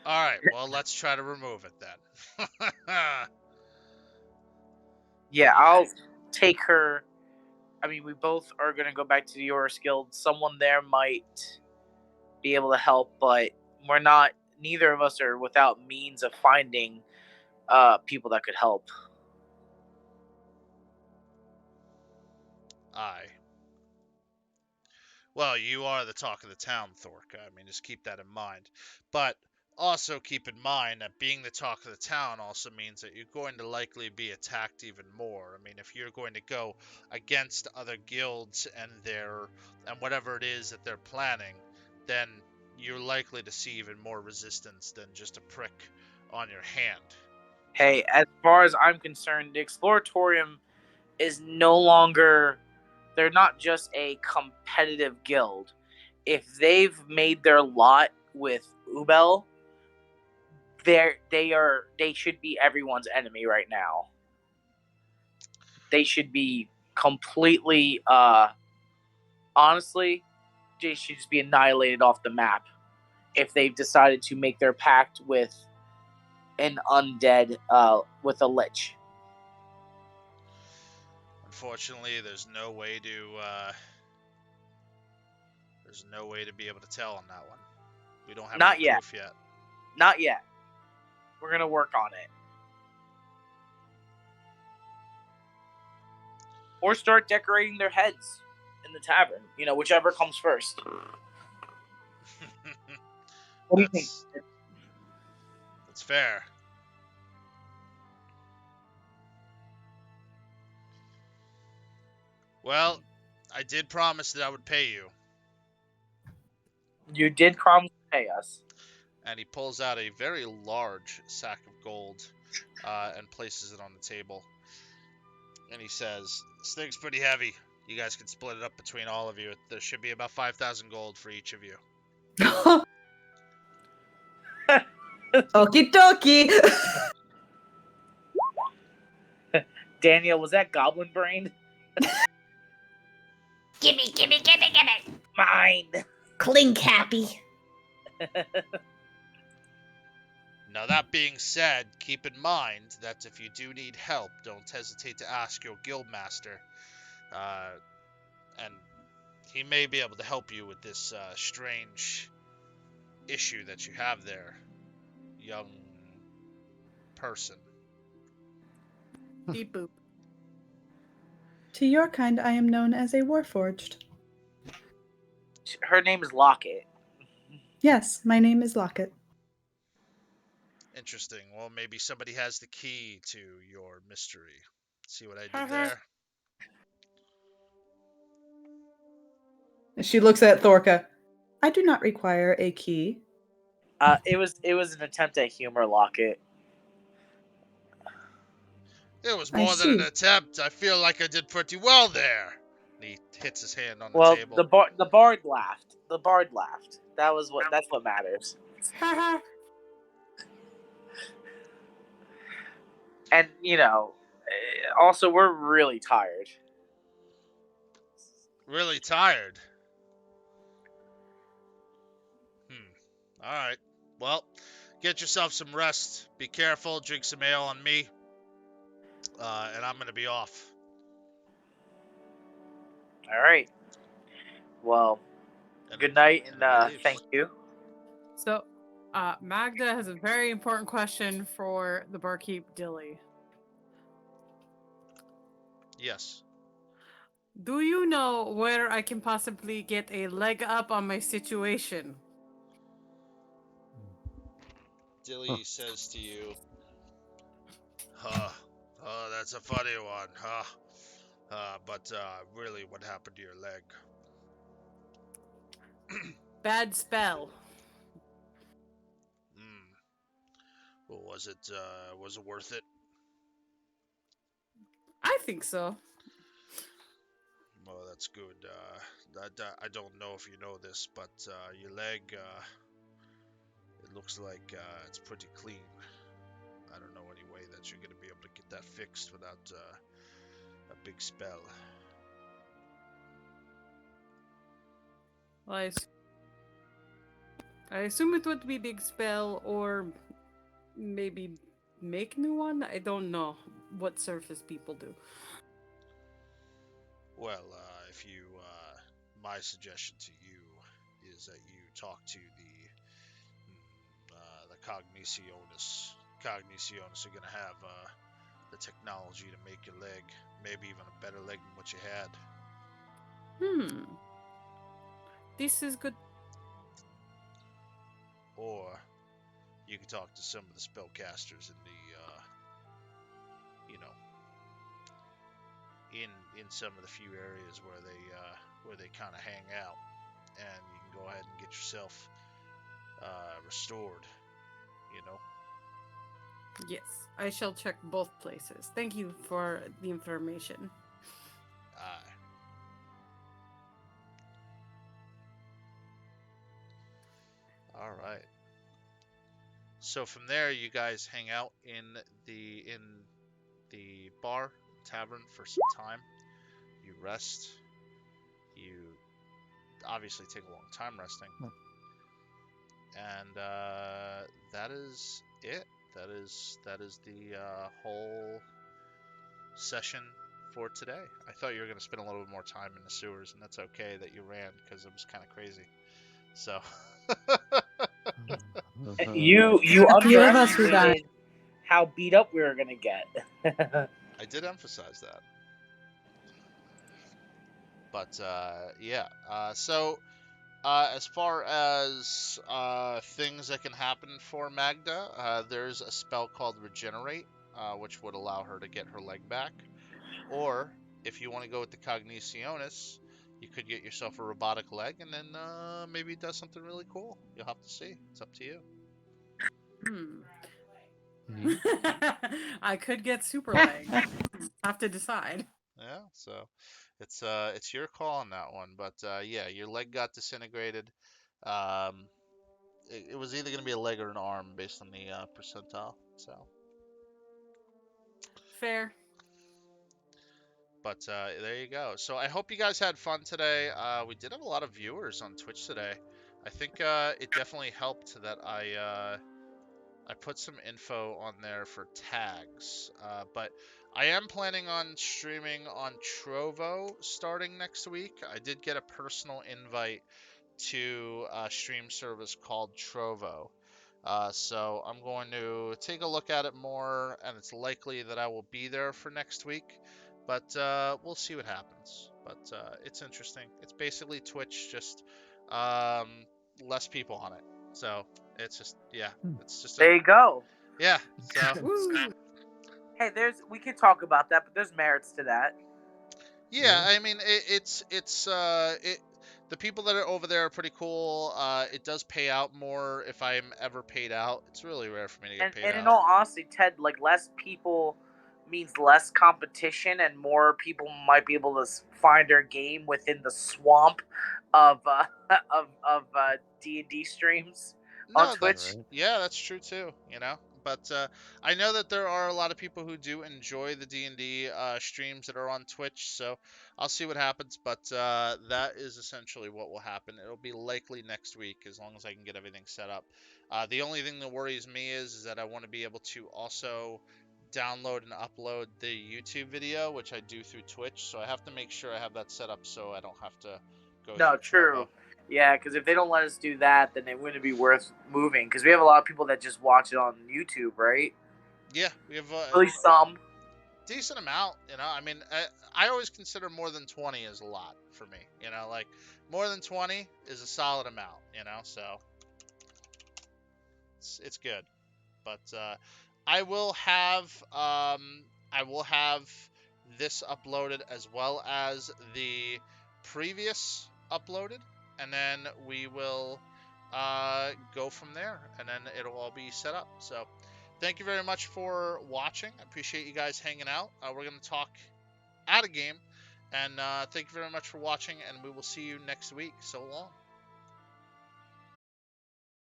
All right, well, let's try to remove it then.
Yeah, I'll take her. I mean, we both are going to go back to the Iuris Guild. Someone there might be able to help, but neither of us are without means of finding people that could help.
Aye. Well, you are the talk of the town, Thorka. I mean, just keep that in mind. But also keep in mind that being the talk of the town also means that you're going to likely be attacked even more. I mean, if you're going to go against other guilds and whatever it is that they're planning, then you're likely to see even more resistance than just a prick on your hand.
Hey, as far as I'm concerned, the Exploratorem is no longer... They're not just a competitive guild. If they've made their lot with Ubel, they should be everyone's enemy right now. They should be completely, honestly, they should just be annihilated off the map if they've decided to make their pact with an undead, with a lich.
Unfortunately, there's no way to be able to tell on that one. We don't have any proof yet.
Not yet. We're gonna work on it. Or start decorating their heads in the tavern. You know, whichever comes first. What do you think?
That's fair. Well, I did promise that I would pay you.
You did promise to pay us.
And he pulls out a very large sack of gold and places it on the table. And he says, "This thing's pretty heavy. You guys can split it up between all of you. There should be about 5,000 gold for each of you."
Okie dokie.
Daniel, was that goblin brain?
Gimme, gimme, gimme, gimme.
Mine.
Clink happy.
Now, that being said, keep in mind that if you do need help, don't hesitate to ask your guildmaster. And he may be able to help you with this strange issue that you have there, young person.
Beep boop.
To your kind, I am known as a warforged.
Her name is Locket.
Yes, my name is Locket.
Interesting. Well, maybe somebody has the key to your mystery. See what I did there?
She looks at Thorka. I do not require a key.
It was an attempt at humor, Locket.
It was more than an attempt. I feel like I did pretty well there. And he hits his hand on the table.
Well, the bard laughed. The bard laughed. That's what matters. And, you know, also, we're really tired.
Really tired? Alright. Well, get yourself some rest. Be careful. Drink some ale on me. And I'm going to be off.
Alright. Well, good night, and thank you.
So, Magda has a very important question for the barkeep, Dilly.
Yes.
Do you know where I can possibly get a leg up on my situation?
Dilly says to you, oh, that's a funny one, but really, what happened to your leg?
Bad spell.
Well, was it worth it?
I think so.
Well, that's good. I don't know if you know this, but your leg, it looks like it's pretty clean. I don't know any way that you're going to be able to get that fixed without a big spell.
Well, I assume it would be big spell, or maybe make new one. I don't know what surface people do.
Well, if you, my suggestion to you is that you talk to the Cognitionis. Cognitionis are gonna have the technology to make your leg, maybe even a better leg than what you had.
This is good.
Or you can talk to some of the spellcasters in the, in some of the few areas where they kind of hang out, and you can go ahead and get yourself restored.
Yes, I shall check both places. Thank you for the information.
Aye. All right. So from there, you guys hang out in the bar tavern for some time. You rest. You obviously take a long time resting. And that is it. That is the whole session for today. I thought you were going to spend a little bit more time in the sewers, and that's okay that you ran because it was kind of crazy. So
You
A few of us were
underestimated how beat up we were gonna get.
I did emphasize that. But yeah. So as far as things that can happen for Magda, there's a spell called Regenerate, which would allow her to get her leg back. Or if you want to go with the Cognitionis, you could get yourself a robotic leg, and then maybe it does something really cool. You'll have to see. It's up to you.
I could get super leg. Have to decide.
Yeah, so it's your call on that one. But yeah, your leg got disintegrated. It was either going to be a leg or an arm based on the percentile. So.
Fair.
But there you go. So I hope you guys had fun today. We did have a lot of viewers on Twitch today. I think it definitely helped that I put some info on there for tags. But I am planning on streaming on Trovo starting next week. I did get a personal invite to a stream service called Trovo. So I'm going to take a look at it more, and it's likely that I will be there for next week. But we'll see what happens. But it's interesting. It's basically Twitch, just less people on it. So it's just, yeah, it's just.
There you go.
Yeah. So.
Hey, we could talk about that, but there's merits to that.
Yeah, I mean, it's the people that are over there are pretty cool. It does pay out more if I'm ever paid out. It's really rare for me to get paid out.
And in all honesty, Ted, like less people means less competition, and more people might be able to find their game within the swamp of D&D streams on Twitch.
Yeah, that's true too. You know. But I know that there are a lot of people who do enjoy the D&D streams that are on Twitch, so I'll see what happens. But that is essentially what will happen. It'll be likely next week, as long as I can get everything set up. The only thing that worries me is that I want to be able to also download and upload the YouTube video, which I do through Twitch, so I have to make sure I have that set up so I don't have to go
No, true. Yeah, because if they don't let us do that, then it wouldn't be worth moving. Because we have a lot of people that just watch it on YouTube, right?
Yeah, we have
at least some
decent amount. You know, I mean, I always consider more than 20 is a lot for me. You know, like more than 20 is a solid amount. You know, so it's good. But I will have this uploaded as well as the previous uploaded. And then we will go from there, and then it'll all be set up. So thank you very much for watching. I appreciate you guys hanging out. We're going to talk out of game. And thank you very much for watching, and we will see you next week. So long.